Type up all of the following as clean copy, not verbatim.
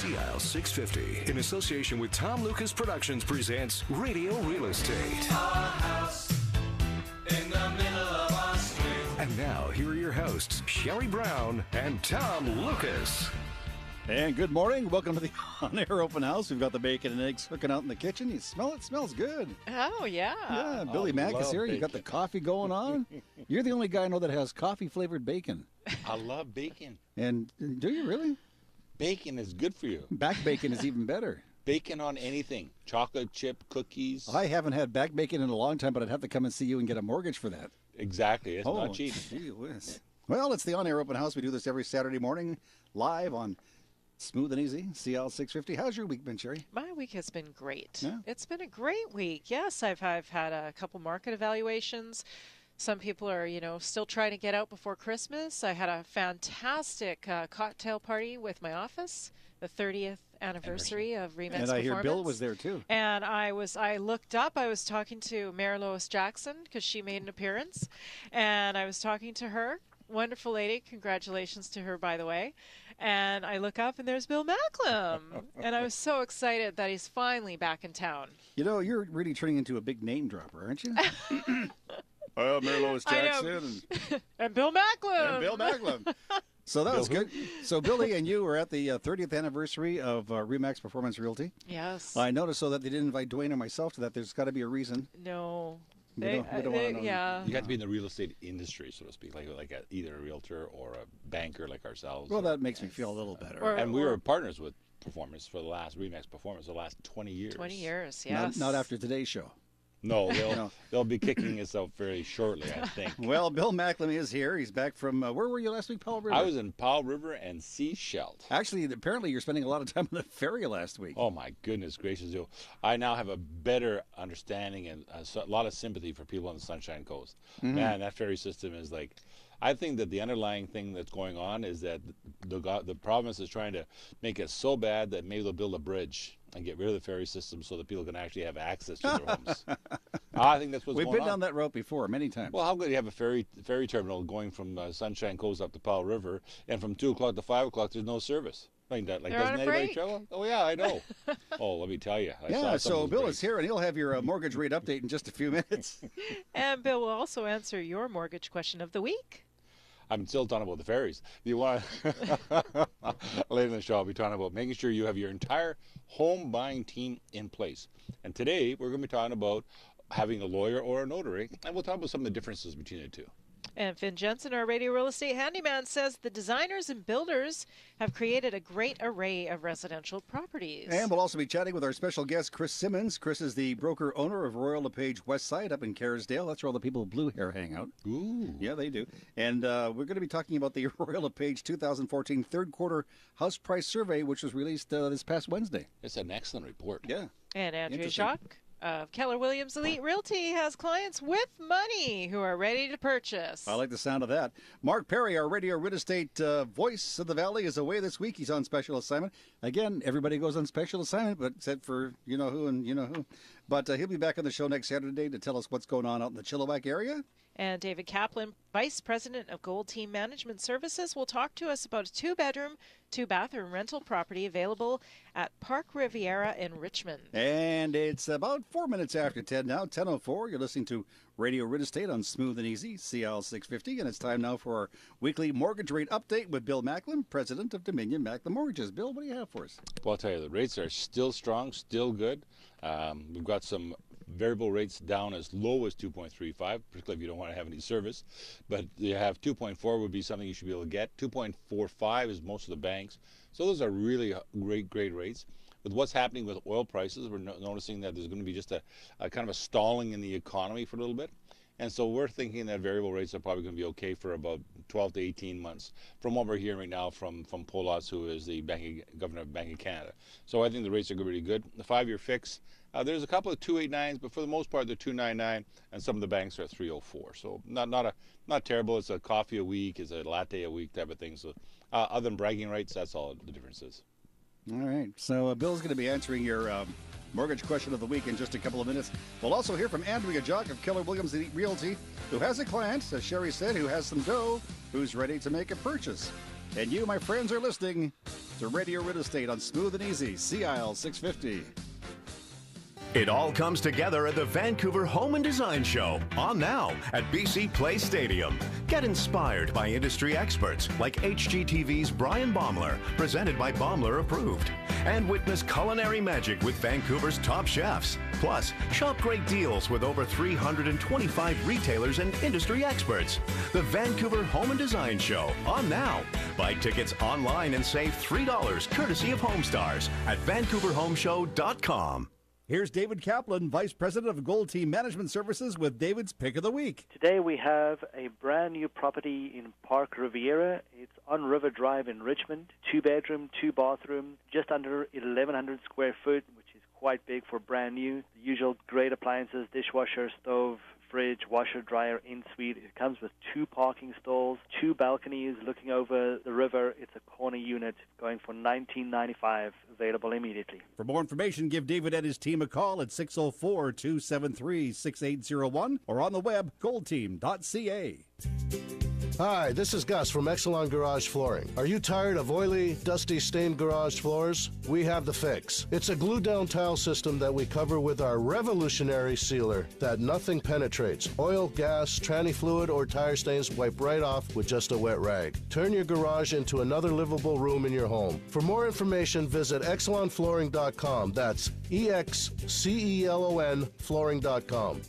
CL 650, in association with Tom Lucas Productions, presents Radio Real Estate. Our house in the middle of our street. And now, here are your hosts, Sherry Brown and Tom Lucas. And good morning. Welcome to the on-air open house. We've got the bacon and eggs cooking out in the kitchen. You smell it? Smells good. Oh, yeah. Yeah, Billy Mack is here. You got the coffee going on. You're the only guy I know that has coffee-flavored bacon. I love bacon. And do you really? Bacon is good for you. Back bacon is even better. Bacon on anything. Chocolate chip, cookies. I haven't had back bacon in a long time, but I'd have to come and see you and get a mortgage for that. Exactly. It's not cheap. Gee whiz. Well, it's the on-air open house. We do this every Saturday morning live on Smooth and Easy, CL 650. How's your week been, Sherry? My week has been great. Yeah? It's been a great week. Yes, I've had a couple market evaluations. Some people are, still trying to get out before Christmas. I had a fantastic cocktail party with my office, the 30th anniversary of Remax Performance. And I hear Bill was there, too. And I looked up. I was talking to Mary Lois Jackson because she made an appearance. And I was talking to her. Wonderful lady. Congratulations to her, by the way. And I look up, and there's Bill Macklem. And I was so excited that he's finally back in town. You know, you're really turning into a big name dropper, aren't you? Well, Mary Lois Jackson. And Bill Macklem. And Bill Macklem. So that was good. So Billy and you were at the 30th anniversary of Remax Performance Realty. Yes. I noticed, so that they didn't invite Dwayne or myself to that. There's got to be a reason. No. We don't want to know. Yeah. You got to be in the real estate industry, so to speak, like either a realtor or a banker like ourselves. Well, that makes me feel a little better. And we were partners with Performance for the last Remax Performance, the last 20 years. 20 years, yes. Not after today's show. No, they'll be kicking us out very shortly, I think. Well, Bill Macklem is here. He's back from, where were you last week, Powell River? I was in Powell River and Sechelt. Actually, apparently you're spending a lot of time on the ferry last week. Oh, my goodness gracious. I now have a better understanding and a lot of sympathy for people on the Sunshine Coast. Mm-hmm. Man, that ferry system is like... I think that the underlying thing that's going on is that the province is trying to make it so bad that maybe they'll build a bridge and get rid of the ferry system so that people can actually have access to their homes. I think that's what's going on. We've been down that road before many times. Well, how could you have a ferry terminal going from Sunshine Coast up to Powell River, and from 2 o'clock to 5 o'clock there's no service? Doesn't anybody travel? Oh, yeah, I know. Oh, let me tell you. So Bill is here, and he'll have your mortgage rate update in just a few minutes. And Bill will also answer your mortgage question of the week. I'm still talking about the ferries. You want later in the show, I'll be talking about making sure you have your entire home buying team in place. And today we're going to be talking about having a lawyer or a notary, and we'll talk about some of the differences between the two. And Finn Jensen, our radio real estate handyman, says the designers and builders have created a great array of residential properties. And we'll also be chatting with our special guest, Chris Simmons. Chris is the broker owner of Royal LePage West Side up in Kerrisdale. That's where all the people with blue hair hang out. Ooh. Yeah, they do. And we're going to be talking about the Royal LePage 2014 third quarter house price survey, which was released this past Wednesday. It's an excellent report. Yeah. And Andrea Jacques of Keller Williams Elite Realty has clients with money who are ready to purchase. I like the sound of that. Mark Perry, our radio real estate voice of the Valley, is away this week. He's on special assignment. Again, everybody goes on special assignment, but except for you-know-who and you-know-who. But he'll be back on the show next Saturday to tell us what's going on out in the Chilliwack area. And David Kaplan, Vice President of Gold Team Management Services, will talk to us about a 2-bedroom, 2-bathroom rental property available at Park Riviera in Richmond. And it's about 4 minutes after 10 now, 10:04. You're listening to Radio Real Estate on Smooth and Easy, CL 650. And it's time now for our weekly mortgage rate update with Bill Macklem, President of Dominion Macklem Mortgages. Bill, what do you have for us? Well, I'll tell you, the rates are still strong, still good. We've got some variable rates down as low as 2.35, particularly if you don't want to have any service. But you have 2.4 would be something you should be able to get. 2.45 is most of the banks. So those are really great rates. With what's happening with oil prices, we're noticing that there's going to be just a kind of a stalling in the economy for a little bit. And so we're thinking that variable rates are probably going to be okay for about 12 to 18 months from what we're hearing right now from Polas, who is the governor of Bank of Canada. So I think the rates are really good. The 5-year fix, there's a couple of 289s, but for the most part they're 299, and some of the banks are at 304. So not terrible. It's a coffee a week, it's a latte a week type of thing. So other than bragging rights, that's all the difference is. All right. So Bill's going to be answering your mortgage question of the week in just a couple of minutes. We'll also hear from Andrea Jacques of Keller Williams Elite Realty, who has a client, as Sherry said, who has some dough, who's ready to make a purchase. And you, my friends, are listening to Radio Real Estate on Smooth and Easy, CIL 650. It all comes together at the Vancouver Home and Design Show, on now at BC Place Stadium. Get inspired by industry experts like HGTV's Brian Baumler, presented by Baumler Approved. And witness culinary magic with Vancouver's top chefs. Plus, shop great deals with over 325 retailers and industry experts. The Vancouver Home and Design Show, on now. Buy tickets online and save $3 courtesy of HomeStars at VancouverHomeshow.com. Here's David Kaplan, Vice President of Gold Team Management Services, with David's Pick of the Week. Today we have a brand new property in Park Riviera. It's on River Drive in Richmond. 2-bedroom, 2-bathroom, just under 1,100 square foot, which is quite big for brand new. The usual great appliances, dishwasher, stove, fridge, washer, dryer, in-suite. It comes with 2 parking stalls, 2 balconies looking over the river. It's a corner unit going for $19.95, available immediately. For more information, give David and his team a call at 604-273-6801 or on the web, goldteam.ca. Hi, this is Gus from Exelon Garage Flooring. Are you tired of oily, dusty, stained garage floors? We have the fix. It's a glue-down tile system that we cover with our revolutionary sealer that nothing penetrates. Oil, gas, tranny fluid, or tire stains wipe right off with just a wet rag. Turn your garage into another livable room in your home. For more information, visit ExelonFlooring.com. That's EXCELON flooring.com.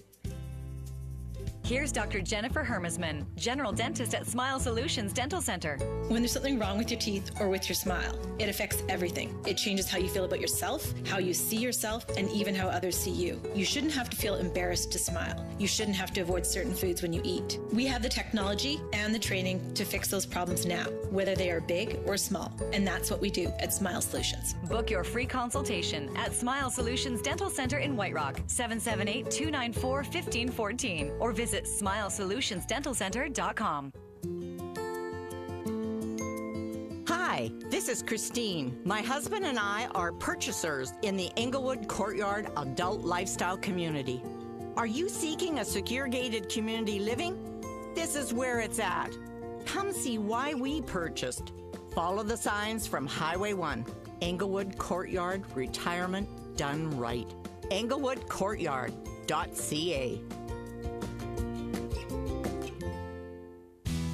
Here's Dr. Jennifer Hermesman, General Dentist at Smile Solutions Dental Center. When there's something wrong with your teeth or with your smile, it affects everything. It changes how you feel about yourself, how you see yourself, and even how others see you. You shouldn't have to feel embarrassed to smile. You shouldn't have to avoid certain foods when you eat. We have the technology and the training to fix those problems now, whether they are big or small. And that's what we do at Smile Solutions. Book your free consultation at Smile Solutions Dental Center in White Rock, 778-294-1514, or visit SmileSolutionsDentalCenter.com. Hi, this is Christine. My husband and I are purchasers in the Englewood Courtyard Adult Lifestyle Community. Are you seeking a secure gated community living? This is where it's at. Come see why we purchased. Follow the signs from Highway 1. Englewood Courtyard Retirement Done Right. EnglewoodCourtyard.ca.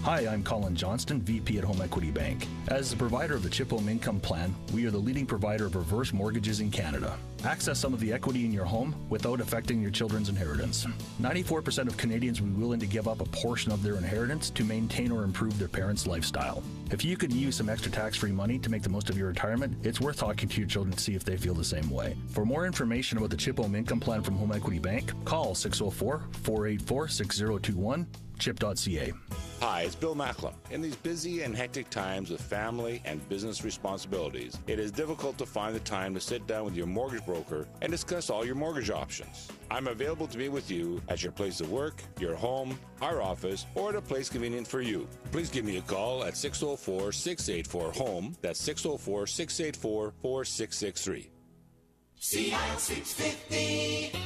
Hi, I'm Colin Johnston, VP at Home Equity Bank. As the provider of the Chip Home Income Plan, we are the leading provider of reverse mortgages in Canada. Access some of the equity in your home without affecting your children's inheritance. 94% of Canadians will be willing to give up a portion of their inheritance to maintain or improve their parents' lifestyle. If you could use some extra tax-free money to make the most of your retirement, it's worth talking to your children to see if they feel the same way. For more information about the Chip Home Income Plan from Home Equity Bank, call 604-484-6021, chip.ca. Hi, it's Bill Macklem. In these busy and hectic times with family and business responsibilities, it is difficult to find the time to sit down with your mortgage broker and discuss all your mortgage options. I'm available to meet with you at your place of work, your home, our office, or at a place convenient for you. Please give me a call at 604-684-HOME. That's 604-684-4663. CIL 650.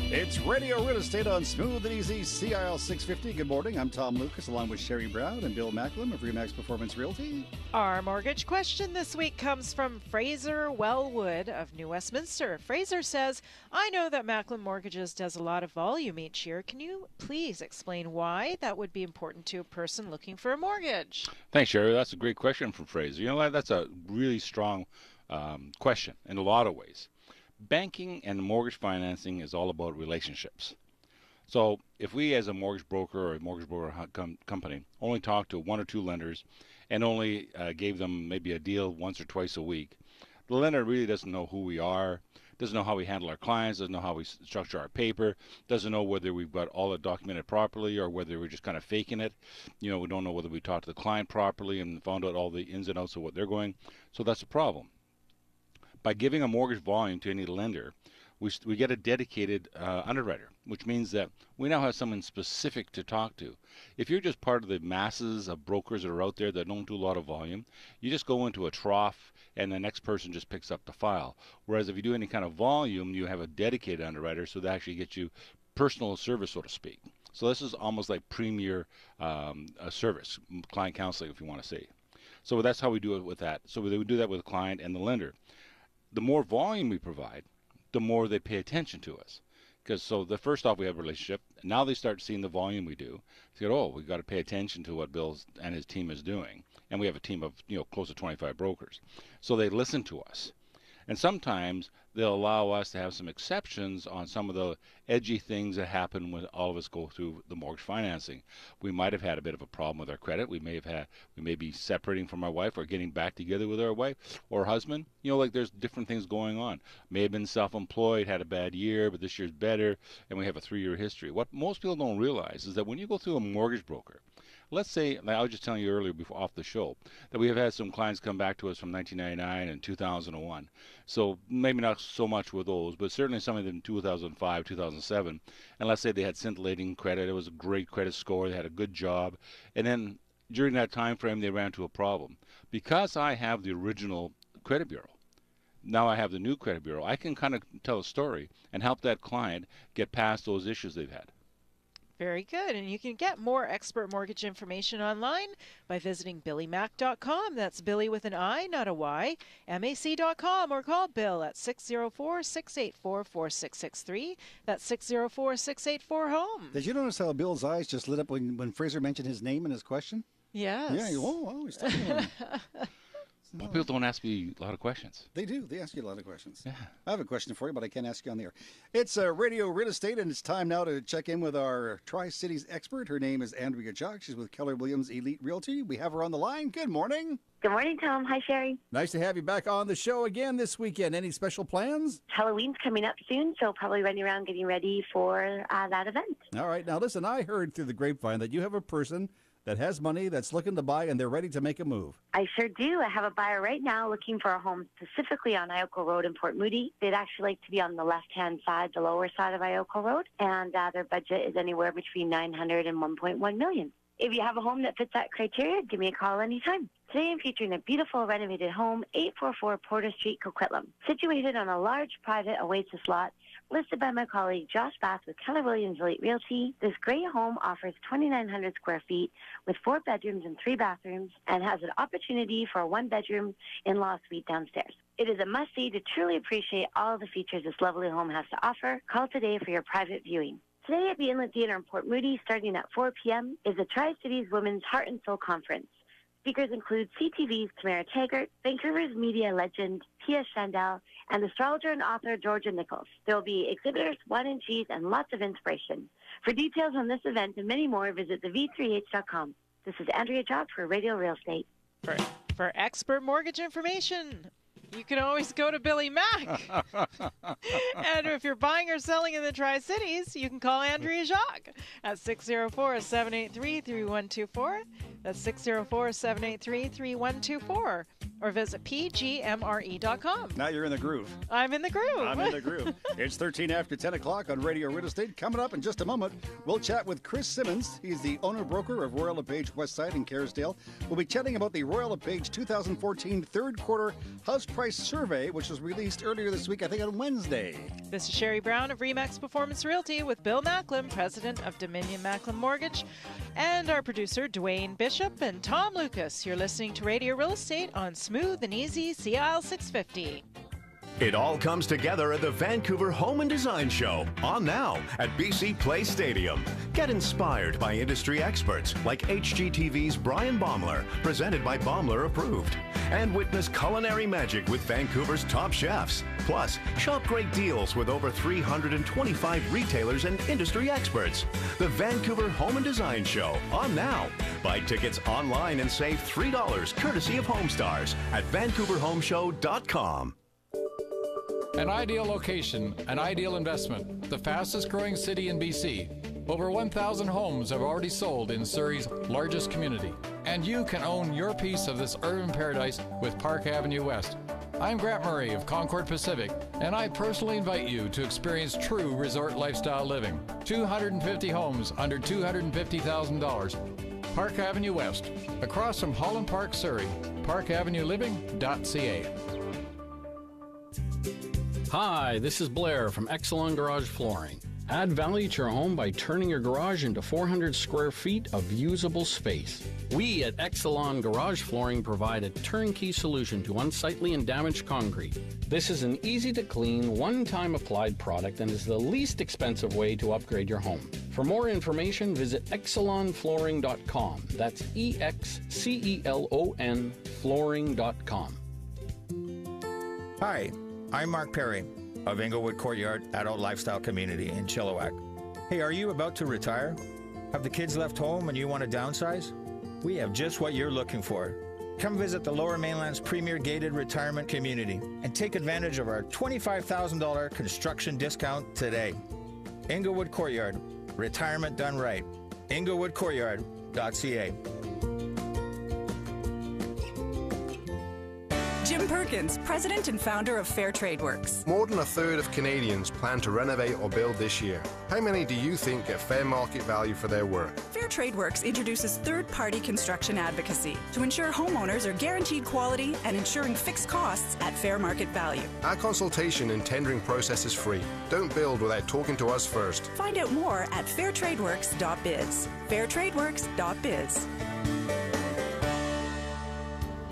It's Radio Real Estate on Smooth and Easy, CIL 650. Good morning. I'm Tom Lucas, along with Sherry Brown and Bill Macklem of Remax Performance Realty. Our mortgage question this week comes from Fraser Wellwood of New Westminster. Fraser says, I know that Macklem Mortgages does a lot of volume each year. Can you please explain why that would be important to a person looking for a mortgage? Thanks, Sherry. That's a great question from Fraser. You know what? That's a really strong question in a lot of ways. Banking and mortgage financing is all about relationships. So if we as a mortgage broker or a mortgage broker company only talk to one or two lenders and only gave them maybe a deal once or twice a week, the lender really doesn't know who we are, doesn't know how we handle our clients, doesn't know how we structure our paper, doesn't know whether we've got all it documented properly or whether we're just kind of faking it. You know, we don't know whether we talked to the client properly and found out all the ins and outs of what they're going. So that's a problem. By giving a mortgage volume to any lender, we get a dedicated underwriter, which means that we now have someone specific to talk to. If you're just part of the masses of brokers that are out there that don't do a lot of volume, you just go into a trough and the next person just picks up the file. Whereas if you do any kind of volume, you have a dedicated underwriter, so that actually gets you personal service, so to speak. So this is almost like premier service, client counseling, if you want to say. So that's how we do it with that. So we do that with the client and the lender. The more volume we provide, the more they pay attention to us. Because so the first off, we have a relationship. Now they start seeing the volume we do. They go, oh, we've got to pay attention to what Bill and his team is doing. And we have a team of close to 25 brokers. So they listen to us. And sometimes they'll allow us to have some exceptions on some of the edgy things that happen when all of us go through the mortgage financing. We might have had a bit of a problem with our credit. We may be separating from our wife or getting back together with our wife or husband. Like there's different things going on. May have been self-employed, had a bad year, but this year's better, and we have a 3-year history. What most people don't realize is that when you go through a mortgage broker, let's say, I was just telling you earlier before off the show, that we have had some clients come back to us from 1999 and 2001. So maybe not so much with those, but certainly some of them in 2005, 2007. And let's say they had scintillating credit. It was a great credit score. They had a good job. And then during that time frame, they ran into a problem. Because I have the original credit bureau, now I have the new credit bureau, I can kind of tell a story and help that client get past those issues they've had. Very good. And you can get more expert mortgage information online by visiting BillyMac.com. That's Billy with an I, not a Y. MAC.com, or call Bill at 604-684-4663. That's 604-684-HOME. Did you notice how Bill's eyes just lit up when Fraser mentioned his name in his question? Yes. Yeah, he's talking about him. Well, people don't ask me a lot of questions. They do. They ask you a lot of questions. Yeah. I have a question for you, but I can't ask you on the air. It's Radio Real Estate, and it's time now to check in with our Tri-Cities expert. Her name is Andrea Jock. She's with Keller Williams Elite Realty. We have her on the line. Good morning. Good morning, Tom. Hi, Sherry. Nice to have you back on the show again this weekend. Any special plans? Halloween's coming up soon, so probably running around getting ready for that event. All right. Now, listen, I heard through the grapevine that you have a person that has money, that's looking to buy, and they're ready to make a move. I sure do. I have a buyer right now looking for a home specifically on Ioko Road in Port Moody. They'd actually like to be on the left-hand side, the lower side of Ioko Road, and their budget is anywhere between $900,000 and $1.1 million. If you have a home that fits that criteria, give me a call anytime. Today I'm featuring a beautiful renovated home, 844 Porter Street, Coquitlam. Situated on a large private oasis lot, listed by my colleague Josh Bass with Keller Williams Elite Realty, this great home offers 2,900 square feet with 4 bedrooms and 3 bathrooms and has an opportunity for a 1-bedroom in-law suite downstairs. It is a must-see to truly appreciate all the features this lovely home has to offer. Call today for your private viewing. Today at the Inlet Theater in Port Moody, starting at 4 p.m., is the Tri-Cities Women's Heart and Soul Conference. Speakers include CTV's Tamara Taggart, Vancouver's media legend Pia Chandel, and astrologer and author Georgia Nichols. There will be exhibitors, wine and cheese, and lots of inspiration. For details on this event and many more, visit thev3h.com. This is Andrea Jock for Radio Real Estate. For expert mortgage information, you can always go to Billy Mac. And if you're buying or selling in the Tri-Cities, you can call Andrea Jacques at 604-783-3124. That's 604-783-3124. Or visit pgmre.com. Now you're in the groove. I'm in the groove. I'm in the groove. It's 13 after 10 o'clock on Radio Real Estate. Coming up in just a moment, we'll chat with Chris Simmons. He's the owner-broker of Royal LePage Westside in Kerrisdale. We'll be chatting about the Royal LePage 2014 third quarter house price survey, which was released earlier this week, I think on Wednesday. This is Sherry Brown of Remax Performance Realty with Bill Macklem, president of Dominion Macklem Mortgage, and our producer, Dwayne Bishop, and Tom Lucas. You're listening to Radio Real Estate on Smooth and Easy CIL 650. It all comes together at the Vancouver Home and Design Show, on now at BC Place Stadium. Get inspired by industry experts like HGTV's Brian Baumler, presented by Baumler Approved. And witness culinary magic with Vancouver's top chefs. Plus, shop great deals with over 325 retailers and industry experts. The Vancouver Home and Design Show, on now. Buy tickets online and save $3 courtesy of HomeStars at VancouverHomeshow.com. An ideal location, an ideal investment, the fastest growing city in BC. Over 1,000 homes have already sold in Surrey's largest community. And you can own your piece of this urban paradise with Park Avenue West. I'm Grant Murray of Concord Pacific, and I personally invite you to experience true resort lifestyle living. 250 homes under $250,000. Park Avenue West, across from Holland Park, Surrey. parkavenueliving.ca. Hi, this is Blair from Exelon Garage Flooring. Add value to your home by turning your garage into 400 square feet of usable space. We at Exelon Garage Flooring provide a turnkey solution to unsightly and damaged concrete. This is an easy-to-clean, one-time applied product and is the least expensive way to upgrade your home. For more information, visit excelonflooring.com. That's EXCELON flooring.com. Hi, I'm Mark Perry of Englewood Courtyard Adult Lifestyle Community in Chilliwack. Hey, are you about to retire? Have the kids left home and you want to downsize? We have just what you're looking for. Come visit the Lower Mainland's premier gated retirement community and take advantage of our $25,000 construction discount today. Englewood Courtyard, retirement done right. englewoodcourtyard.ca. Jim Perkins, president and founder of Fair Trade Works. More than a third of Canadians plan to renovate or build this year. How many do you think get fair market value for their work? Fair Trade Works introduces third-party construction advocacy to ensure homeowners are guaranteed quality and ensuring fixed costs at fair market value. Our consultation and tendering process is free. Don't build without talking to us first. Find out more at fairtradeworks.biz. fairtradeworks.biz.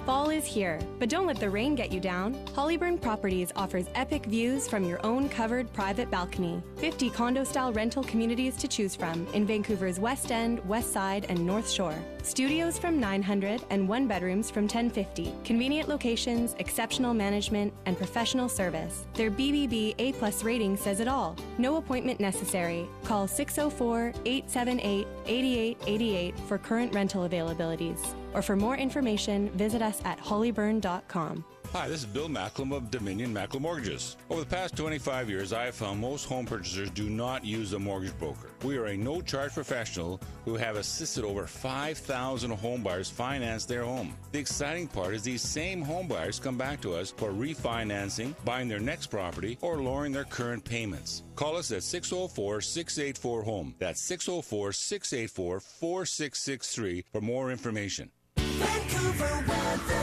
Fall is here, but don't let the rain get you down. Hollyburn Properties offers epic views from your own covered private balcony. 50 condo-style rental communities to choose from in Vancouver's West End, West Side, and North Shore. Studios from $900 and one-bedrooms from $1,050. Convenient locations, exceptional management, and professional service. Their BBB A+ rating says it all. No appointment necessary. Call 604-878-8888 for current rental availabilities. Or for more information, visit us at hollyburn.com. Hi, this is Bill Macklem of Dominion Macklem Mortgages. Over the past 25 years, I have found most home purchasers do not use a mortgage broker. We are a no-charge professional who have assisted over 5,000 home buyers finance their home. The exciting part is these same home buyers come back to us for refinancing, buying their next property, or lowering their current payments. Call us at 604-684-HOME. That's 604-684-4663 for more information. Vancouver weather.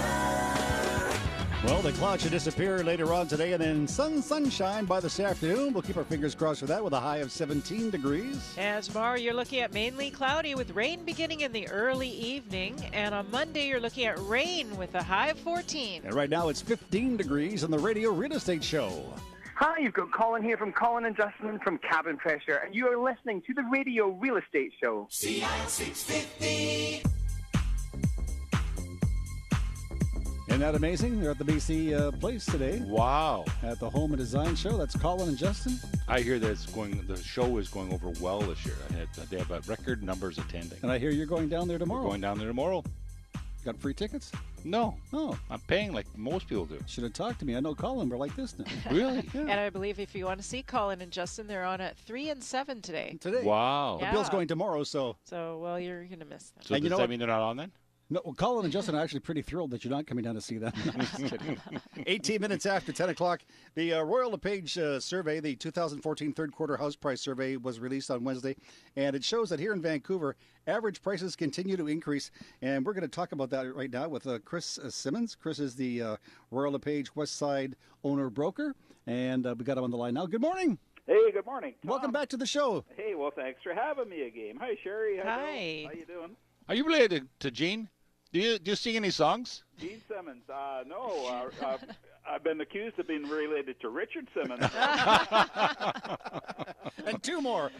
Well, the clouds should disappear later on today, and then sunshine by this afternoon. We'll keep our fingers crossed for that with a high of 17 degrees. And tomorrow you're looking at mainly cloudy with rain beginning in the early evening. And on Monday you're looking at rain with a high of 14. And right now it's 15 degrees on the Radio Real Estate Show. Hi, you've got Colin here from Colin and Justin from Cabin Pressure, and you are listening to the Radio Real Estate Show. CI 650. Isn't that amazing? They're at the BC Place today. Wow. At the Home and Design Show. That's Colin and Justin. I hear that the show is going over well this year. They have record numbers attending. And I hear you're going down there tomorrow. We're going down there tomorrow. Got free tickets? No. Oh. I'm paying like most people do. Should have talked to me. I know Colin. We're like this now. Really? Yeah. And I believe if you want to see Colin and Justin, they're on at 3 and 7 today. Wow. Yeah. Bill's going tomorrow, so. So, well, you're going to miss them. So does that mean they're not on then? No, well, Colin and Justin are actually pretty thrilled that you're not coming down to see them. No, I'm just kidding. 18 minutes after 10 o'clock, the Royal LePage survey, the 2014 third quarter house price survey, was released on Wednesday, and it shows that here in Vancouver, average prices continue to increase, and we're going to talk about that right now with Chris Simmons. Chris is the Royal LePage West Side owner-broker, and we got him on the line now. Good morning. Hey, good morning, Tom. Welcome back to the show. Hey, well, thanks for having me again. Hi, Sherry. Hi. How you doing? Are you related to Gene? Do you sing any songs? Gene Simmons. No. I've been accused of being related to Richard Simmons. And two more.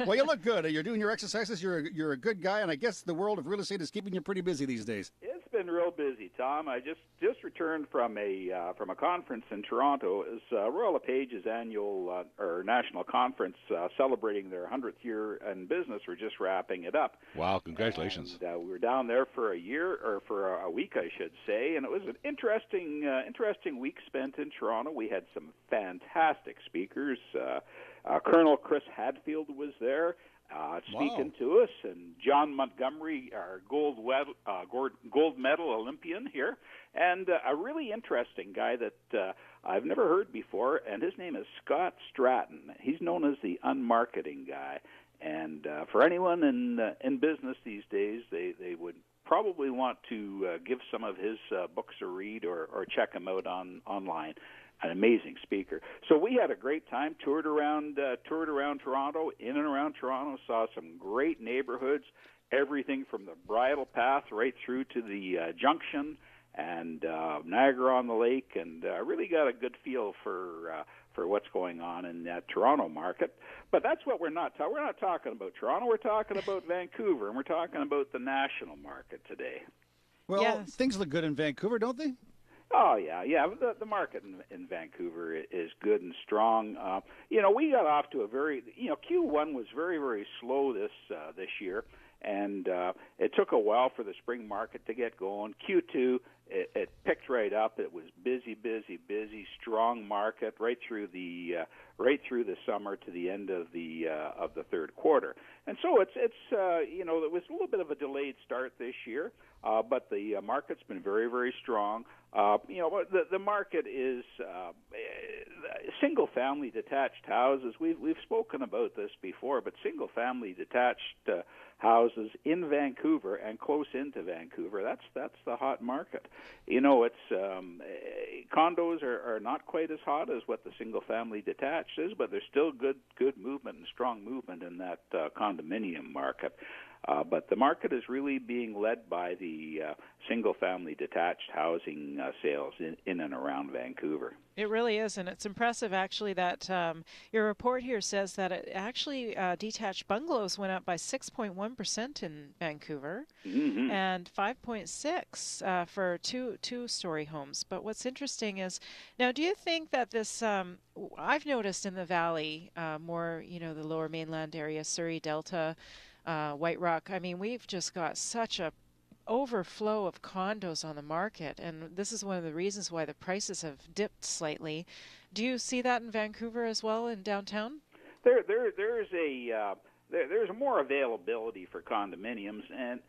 Well, you look good. You're doing your exercises. You're a good guy, and I guess the world of real estate is keeping you pretty busy these days. It's been real busy, Tom. I just returned from a conference in Toronto. It was Royal LePage's annual or national conference celebrating their 100th year in business. We're just wrapping it up. Wow! Congratulations. And, we were down there for a week, I should say, and it was an interesting week spent in Toronto. We had some fantastic speakers. Colonel Chris Hadfield was there speaking to us, and John Montgomery, our gold medal Olympian here, and a really interesting guy that I've never heard before, and his name is Scott Stratton. He's known as the unmarketing guy, and for anyone in business these days, they would probably want to give some of his books a read or check him out online. an amazing speaker. So we had a great time, toured around Toronto, in and around Toronto, saw some great neighborhoods, everything from the Bridle Path right through to the Junction and Niagara on the Lake, and really got a good feel for what's going on in that Toronto market. But that's what we're not talking about Toronto. We're talking about Vancouver, and we're talking about the national market today. Well, things look good in Vancouver, don't they? Oh, yeah. The market in Vancouver is good and strong. We got off to a very, Q1 was very, very slow this year, and it took a while for the spring market to get going. Q2, it picked right up. It was busy, strong market right through the summer to the end of the third quarter. And so it was a little bit of a delayed start this year, but the market's been very, very strong. The market is single-family detached houses. We've spoken about this before, but single-family detached houses in Vancouver and close into Vancouver, that's the hot market. It's condos are not quite as hot as what the single-family detached is, but there's still good movement and strong movement in that condominium market. But the market is really being led by the single-family detached housing sales in and around Vancouver. It really is, and it's impressive, actually, that your report here says that it actually detached bungalows went up by 6.1% in Vancouver, and 5.6% for two-story homes. But what's interesting is, now, do you think that this? I've noticed in the Valley, more, the Lower Mainland area, Surrey, Delta, White Rock. I mean, we've just got such a overflow of condos on the market, and this is one of the reasons why the prices have dipped slightly. Do you see that in Vancouver as well, in downtown? There's more availability for condominiums, and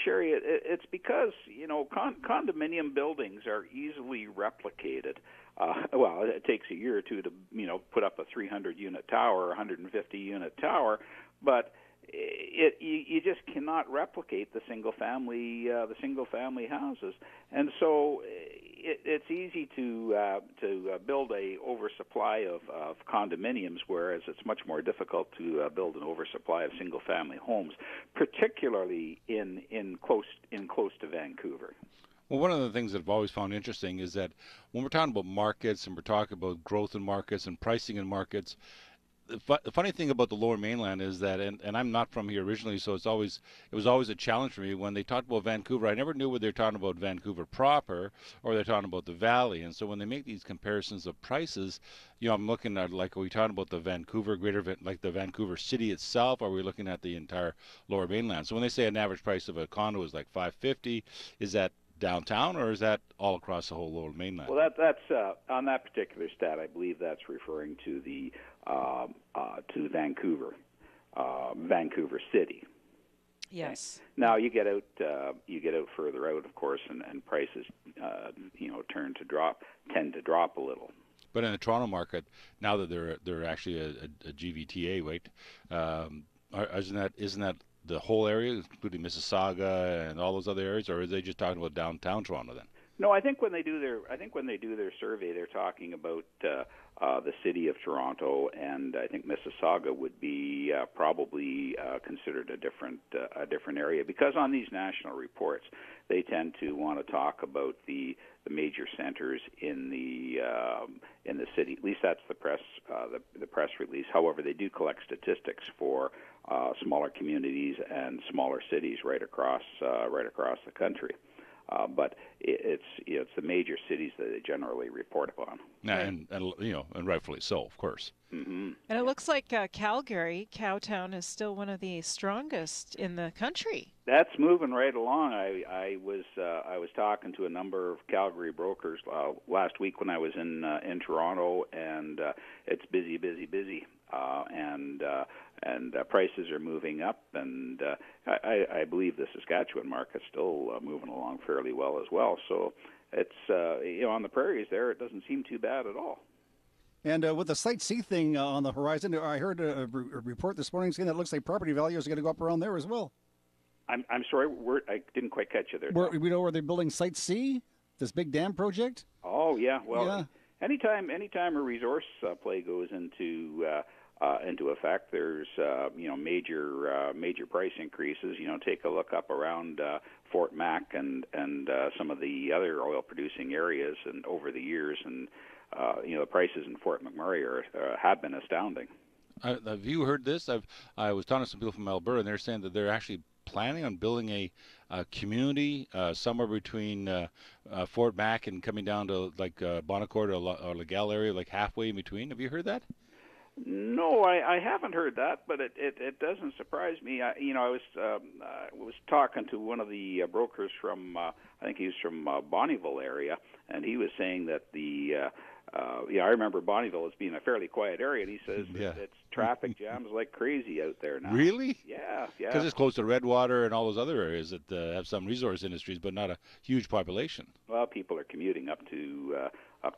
Sherry, it's because condominium buildings are easily replicated. Well, it takes a year or two to put up a 300-unit tower, or 150-unit tower, but you just cannot replicate the single family houses, and so it's easy to build a oversupply of condominiums, whereas it's much more difficult to build an oversupply of single family homes, particularly in close to Vancouver. Well, one of the things that I've always found interesting is that when we're talking about markets and we're talking about growth in markets and pricing in markets, the funny thing about the Lower Mainland is that, and I'm not from here originally, so it was always a challenge for me when they talked about Vancouver. I never knew whether they're talking about Vancouver proper or they're talking about the Valley. And so when they make these comparisons of prices, I'm looking at, like, are we talking about the Vancouver like the Vancouver city itself, or are we looking at the entire Lower Mainland? So when they say an average price of a condo is like $550, is that downtown, or is that all across the whole Lower Mainland? Well, that's on that particular stat, I believe that's referring to the to Vancouver City. Yes. Now you get out further out, of course, and prices tend to drop a little. But in the Toronto market, now that they're actually a GVTA, right? Isn't that the whole area, including Mississauga and all those other areas, or are they just talking about downtown Toronto then? No, I think when they do their survey, they're talking about the city of Toronto, and I think Mississauga would be probably considered a different area, because on these national reports they tend to want to talk about the major centers in the city. At least that's the press release. However, they do collect statistics for smaller communities and smaller cities right across the country. But it's the major cities that they generally report upon. And rightfully so, of course. Mm-hmm. And it looks like Calgary, Cowtown, is still one of the strongest in the country. That's moving right along. I was talking to a number of Calgary brokers last week when I was in Toronto, and it's busy, and prices are moving up, and I believe the Saskatchewan market's still moving along fairly well as well. So it's on the prairies there, it doesn't seem too bad at all. And with the Site C thing on the horizon, I heard a report this morning saying that it looks like property values are going to go up around there as well. I'm sorry, I didn't quite catch you there. We know where they're building Site C? this big dam project? Oh yeah, well, anytime a resource play goes into effect, there's major price increases. Take a look up around Fort Mac and some of the other oil producing areas, and over the years, and the prices in Fort McMurray have been astounding. Have you heard this? I was talking to some people from Alberta, and they're saying that they're actually planning on building a community somewhere between Fort Mac and coming down to like Bonacourt or Legal area, like halfway in between. Have you heard that? No, I haven't heard that, but it doesn't surprise me. I was talking to one of the brokers from I think he's from Bonnyville area, and he was saying that I remember Bonnyville as being a fairly quiet area, and he says that it's traffic jams like crazy out there now. Really? Yeah. Because it's close to Redwater and all those other areas that have some resource industries, but not a huge population. Well, people are commuting up to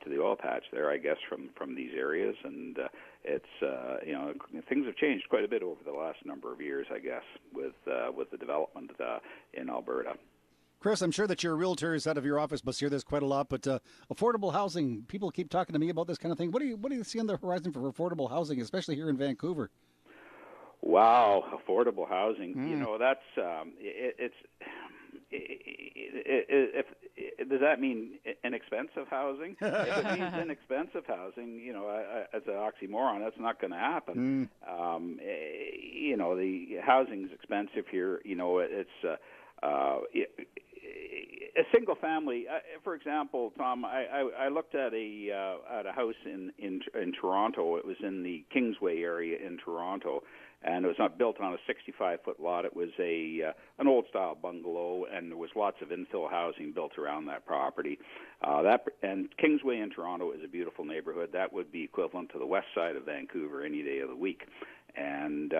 the oil patch there, I guess, from these areas, and it's things have changed quite a bit over the last number of years, I guess, with the development in Alberta. Chris, I'm sure that your realtors out of your office must hear this quite a lot, but affordable housing, people keep talking to me about this kind of thing. What do you see on the horizon for affordable housing, especially here in Vancouver? Wow, affordable housing. That's does that mean inexpensive housing? If it means inexpensive housing, as an oxymoron, that's not going to happen. The housing's expensive here. It's a single family. For example, Tom, I looked at a house in Toronto. It was in the Kingsway area in Toronto, and it was not built on a 65-foot lot. It was an old-style bungalow, and there was lots of infill housing built around that property. And Kingsway in Toronto is a beautiful neighborhood. That would be equivalent to the west side of Vancouver any day of the week. And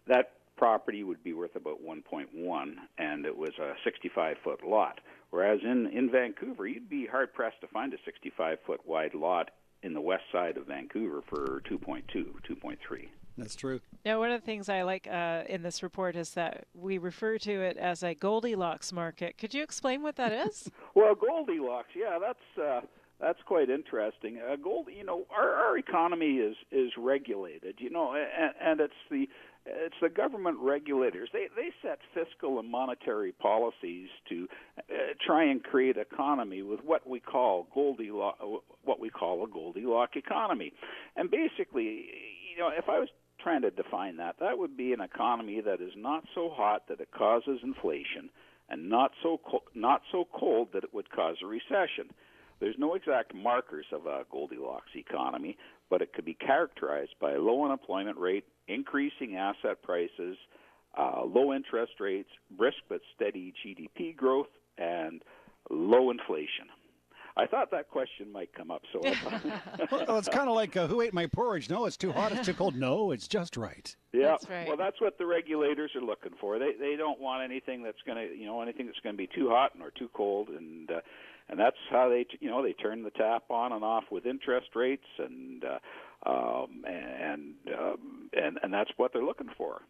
that property would be worth about 1.1, and it was a 65-foot lot. Whereas in Vancouver, you'd be hard-pressed to find a 65-foot wide lot in the west side of Vancouver for 2.2, 2.3. That's true. Now, one of the things I like in this report is that we refer to it as a Goldilocks market. Could you explain what that is? Well, Goldilocks, yeah, that's quite interesting. Our economy is regulated, and it's the government regulators. They set fiscal and monetary policies to try and create economy with what we call a Goldilocks economy. And basically, if I was trying to define that would be an economy that is not so hot that it causes inflation, and not so cold that it would cause a recession. There's no exact markers of a Goldilocks economy, but it could be characterized by a low unemployment rate, increasing asset prices, low interest rates, brisk but steady GDP growth, and low inflation. I thought that question might come up, so well, it's kind of like who ate my porridge? No, it's too hot. It's too cold. No, it's just right. Yeah, that's right. Well, that's what the regulators are looking for. They don't want anything that's going to be too hot or too cold, and that's how they turn the tap on and off with interest rates, and that's what they're looking for.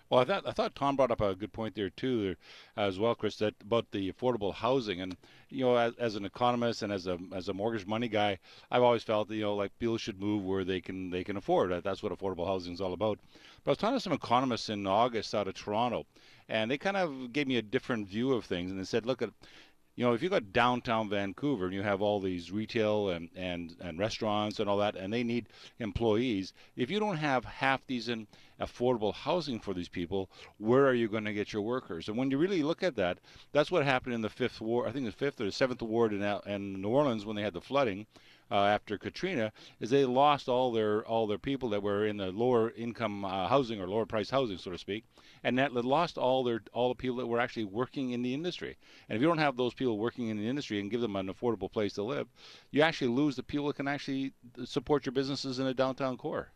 Well, I thought Tom brought up a good point there too, as well, Chris, that about the affordable housing. And as an economist and as a mortgage money guy, I've always felt that like people should move where they can afford. That's what affordable housing is all about. But I was talking to some economists in August out of Toronto, and they kind of gave me a different view of things. And they said, look at, if you got downtown Vancouver and you have all these retail and restaurants and all that, and they need employees, if you don't have half decent affordable housing for these people, where are you going to get your workers? And when you really look at that, that's what happened in the fifth ward, I think the fifth or the seventh ward in New Orleans when they had the flooding after Katrina, is they lost all their people that were in the lower income housing or lower price housing, so to speak, and that lost all the people that were actually working in the industry. And if you don't have those people working in the industry and give them an affordable place to live, you actually lose the people that can actually support your businesses in a downtown core.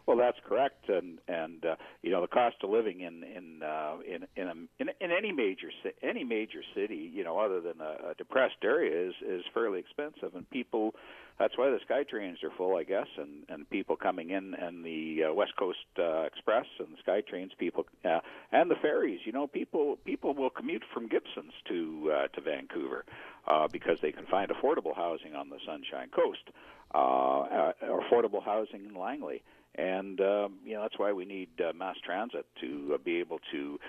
Well, that's correct, and you know, the cost of living in any major city, you know, other than a depressed area, is fairly expensive, and people. That's why the SkyTrains are full, I guess, and people coming in, and the West Coast Express and the SkyTrains, people, and the ferries. You know, people will commute from Gibsons to Vancouver because they can find affordable housing on the Sunshine Coast, affordable housing in Langley. And, you know, that's why we need mass transit to be able to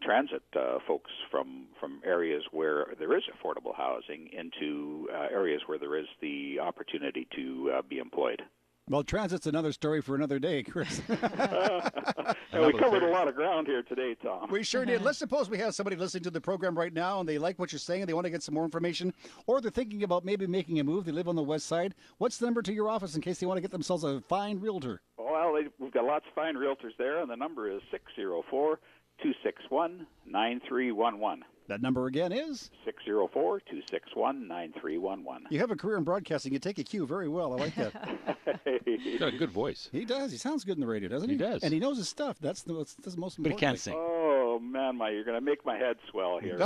transit folks from areas where there is affordable housing into areas where there is the opportunity to be employed. Well, transit's another story for another day, Chris. We covered a lot of ground here today, Tom. We sure did. Let's suppose we have somebody listening to the program right now and they like what you're saying and they want to get some more information, or they're thinking about maybe making a move. They live on the west side. What's the number to your office in case they want to get themselves a fine realtor? Well, we've got lots of fine realtors there, and the number is 604-261-9311. That number again is? 604-261-9311. You have a career in broadcasting. You take a cue very well. I like that. He's got a good voice. He does. He sounds good in the radio, doesn't he? He does. And he knows his stuff. That's the most important. But he can't sing. Oh, man, you're going to make my head swell here.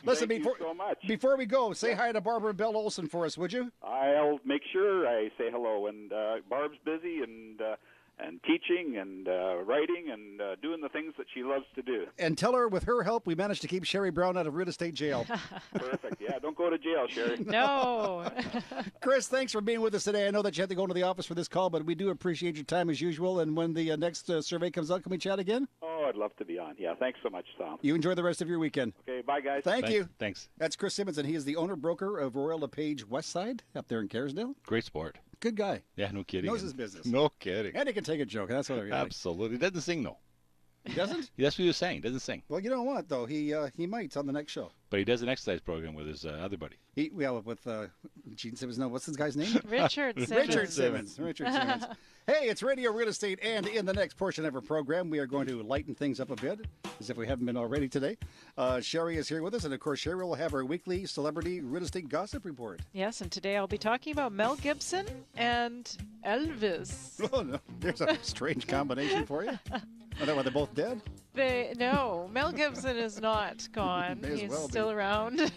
Listen, Thank you so much. Before we go, say hi to Barbara and Bill Olson for us, would you? I'll make sure I say hello. And Barb's busy and teaching and writing and doing the things that she loves to do. And tell her, with her help, we managed to keep Sherry Brown out of real estate jail. Perfect. Yeah, don't go to jail, Sherry. No. Chris, thanks for being with us today. I know that you had to go into the office for this call, but we do appreciate your time as usual. And when the next survey comes out, can we chat again? Oh, I'd love to be on. Yeah, thanks so much, Tom. You enjoy the rest of your weekend. Okay, bye, guys. Thank you. Thanks. That's Chris Simmons, and he is the owner-broker of Royal LePage Westside up there in Carisdale. Great sport. Good guy. Yeah, no kidding. Knows his business. No kidding. And he can take a joke. That's what I like. Absolutely. He doesn't sing, though. He doesn't? That's what he was saying. He doesn't sing. Well, you know what, though? He might on the next show. But he does an exercise program with his other buddy. With Gene Simmons. No, what's this guy's name? Richard Simmons. Richard Simmons. Hey, it's Radio Real Estate, and in the next portion of our program, we are going to lighten things up a bit, as if we haven't been already today. Sherry is here with us, and of course, Sherry will have our weekly celebrity real estate gossip report. Yes, and today I'll be talking about Mel Gibson and Elvis. Oh, no. There's a strange combination for you. I know, are they both dead? No, Mel Gibson is not gone. He's still around.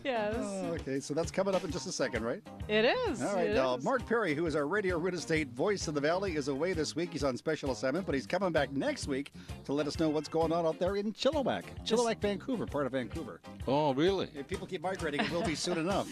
Yes. Oh, okay, so that's coming up in just a second, right? It is. All right, now, Mark Perry, who is our Radio Real Estate voice of the Valley, is away this week. He's on special assignment, but he's coming back next week to let us know what's going on out there in Chilliwack. Chilliwack, Vancouver, part of Vancouver. Oh, really? If people keep migrating, it will be soon enough.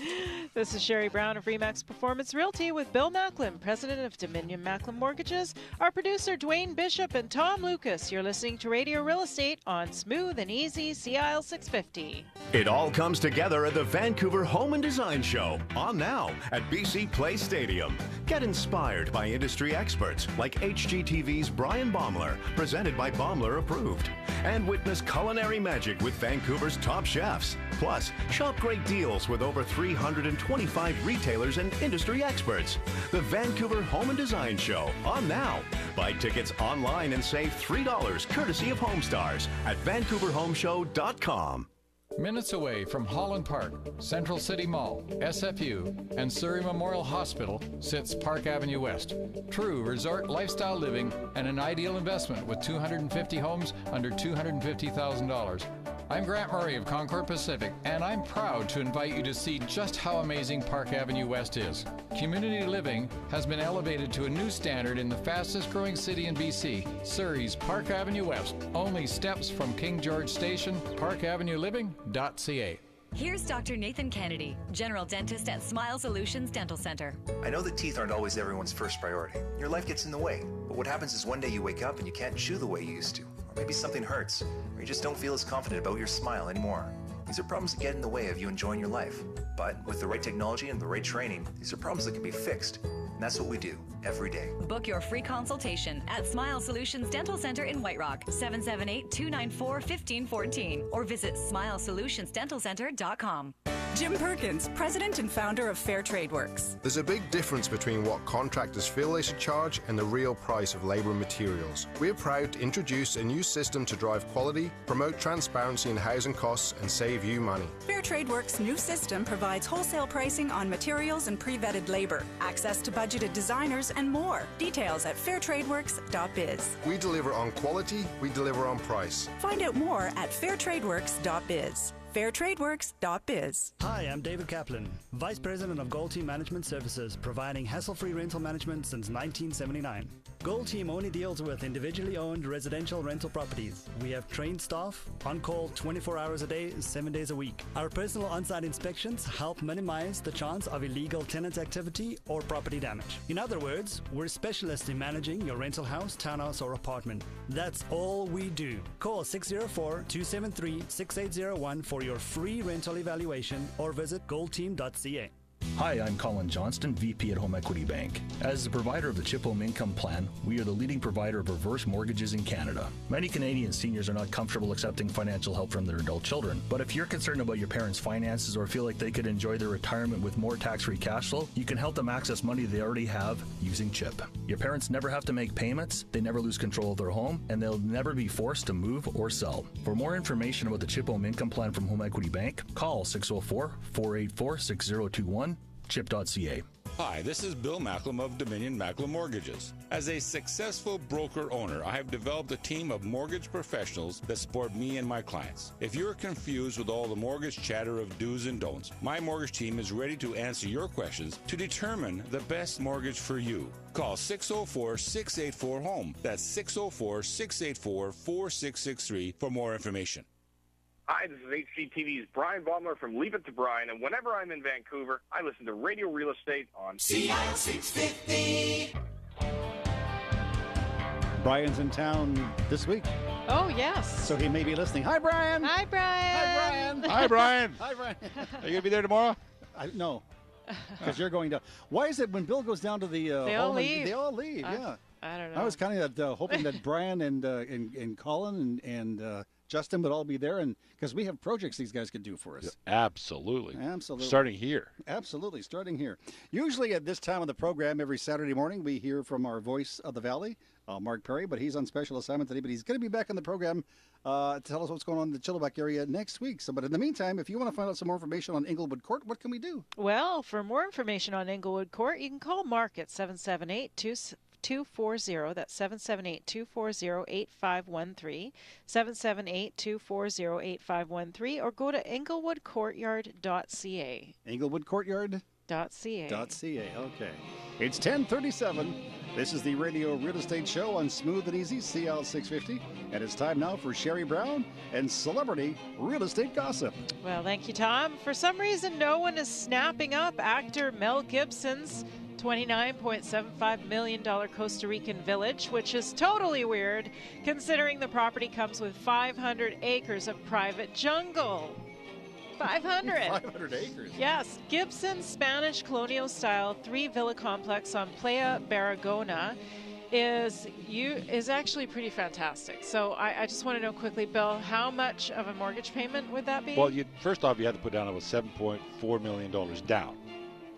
This is Sherry Brown of Remax Performance Realty with Bill Macklin, president of Dominion Macklin Mortgages, our producer Dwayne Bishop, and Tom Lucas. You're listening to Radio Real Estate on Smooth and Easy CIL 650. It all comes together at the Vancouver Home and Design Show, on now at BC Place Stadium. Get inspired by industry experts like HGTV's Brian Baumler, presented by Baumler Approved. And witness culinary magic with Vancouver's top chefs. Plus, shop great deals with over 325 retailers and industry experts. The Vancouver Home and Design Show, on now. Buy tickets online and save $3 courtesy of HomeStars at VancouverHomeshow.com. Minutes away from Holland Park, Central City Mall, SFU, and Surrey Memorial Hospital sits Park Avenue West. True resort lifestyle living and an ideal investment with 250 homes under $250,000. I'm Grant Murray of Concord Pacific, and I'm proud to invite you to see just how amazing Park Avenue West is. Community living has been elevated to a new standard in the fastest growing city in BC, Surrey's Park Avenue West. Only steps from King George Station, parkavenueliving.ca. Here's Dr. Nathan Kennedy, general dentist at Smile Solutions Dental Center. I know that teeth aren't always everyone's first priority. Your life gets in the way. But what happens is one day you wake up and you can't chew the way you used to. Or maybe something hurts, or you just don't feel as confident about your smile anymore. These are problems that get in the way of you enjoying your life. But with the right technology and the right training, these are problems that can be fixed. And that's what we do every day. Book your free consultation at Smile Solutions Dental Center in White Rock, 778-294-1514, or visit SmileSolutionsDentalCenter.com. Jim Perkins, president and founder of Fair Trade Works. There's a big difference between what contractors feel they should charge and the real price of labour and materials. We're proud to introduce a new system to drive quality, promote transparency in housing costs, and save you money. Fair Trade Works' new system provides wholesale pricing on materials and pre-vetted labor, access to budgeted designers, and more. Details at fairtradeworks.biz. We deliver on quality, we deliver on price. Find out more at fairtradeworks.biz. fairtradeworks.biz. Hi, I'm David Kaplan, Vice President of Gold Team Management Services, providing hassle-free rental management since 1979. Gold Team only deals with individually owned residential rental properties. We have trained staff, on call 24 hours a day, 7 days a week. Our personal on-site inspections help minimize the chance of illegal tenant activity or property damage. In other words, we're specialists in managing your rental house, townhouse, or apartment. That's all we do. Call 604-273-6801 for your free rental evaluation or visit goldteam.ca. Hi, I'm Colin Johnston, VP at Home Equity Bank. As the provider of the Chip Home Income Plan, we are the leading provider of reverse mortgages in Canada. Many Canadian seniors are not comfortable accepting financial help from their adult children, but if you're concerned about your parents' finances or feel like they could enjoy their retirement with more tax-free cash flow, you can help them access money they already have using CHIP. Your parents never have to make payments, they never lose control of their home, and they'll never be forced to move or sell. For more information about the Chip Home Income Plan from Home Equity Bank, call 604-484-6021, chip.ca. Hi, this is Bill Macklem of Dominion Macklem Mortgages. As a successful broker-owner, I have developed a team of mortgage professionals that support me and my clients. If you're confused with all the mortgage chatter of do's and don'ts, my mortgage team is ready to answer your questions to determine the best mortgage for you. Call 604-684-HOME. That's 604-684-4663 for more information. Hi, this is HGTV's Brian Baumler from Leave It to Brian, and whenever I'm in Vancouver, I listen to Radio Real Estate on CL 650. Brian's in town this week. Oh, yes. So he may be listening. Hi, Brian. Hi, Brian. Hi, Brian. Hi, Brian. Hi, Brian. Are you going to be there tomorrow? No, because you're going down. Why is it when Bill goes down to the They all leave. They all leave, yeah. I don't know. I was kind of hoping that Brian and Colin and Justin would all be there, and because we have projects these guys could do for us. Absolutely. Absolutely. Starting here. Absolutely, starting here. Usually at this time of the program, every Saturday morning, we hear from our voice of the Valley, Mark Perry, but he's on special assignment today, but he's going to be back in the program to tell us what's going on in the Chilliwack area next week. So, but in the meantime, if you want to find out some more information on Englewood Court, what can we do? Well, for more information on Englewood Court, you can call Mark at 778-240. That's 778-240-8513, 778-240-8513, or go to englewoodcourtyard.ca. Englewoodcourtyard.ca. Okay. It's 10:37. This is the Radio Real Estate Show on Smooth and Easy CL 650, and it's time now for Sherry Brown and Celebrity Real Estate Gossip. Well, thank you, Tom. For some reason, no one is snapping up actor Mel Gibson's $29.75 million Costa Rican village, which is totally weird considering the property comes with 500 acres of private jungle. 500. 500 acres. Yes. Gibson's Spanish colonial-style three-villa complex on Playa Barragona is actually pretty fantastic. So I just want to know quickly, Bill, how much of a mortgage payment would that be? Well, first off, you had to put down about $7.4 million down.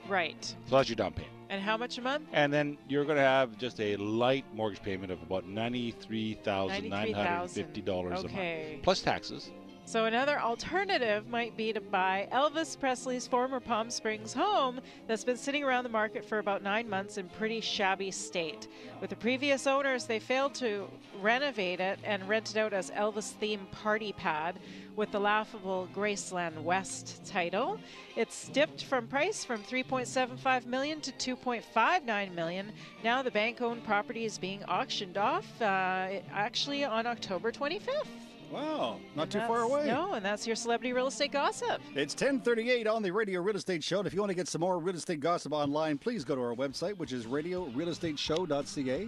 Right. So that's your down payment. And how much a month? And then you're going to have just a light mortgage payment of about $93,950 a month, plus taxes. So another alternative might be to buy Elvis Presley's former Palm Springs home that's been sitting around the market for about 9 months in pretty shabby state. With the previous owners, they failed to renovate it and rent it out as Elvis-themed party pad with the laughable Graceland West title. It's dipped from price from $3.75 million to $2.59 million. Now the bank-owned property is being auctioned off actually on October 25th. Wow, not too far away. No, and that's your celebrity real estate gossip. It's 10:38 on the Radio Real Estate Show. And if you want to get some more real estate gossip online, please go to our website, which is radiorealestateshow.ca.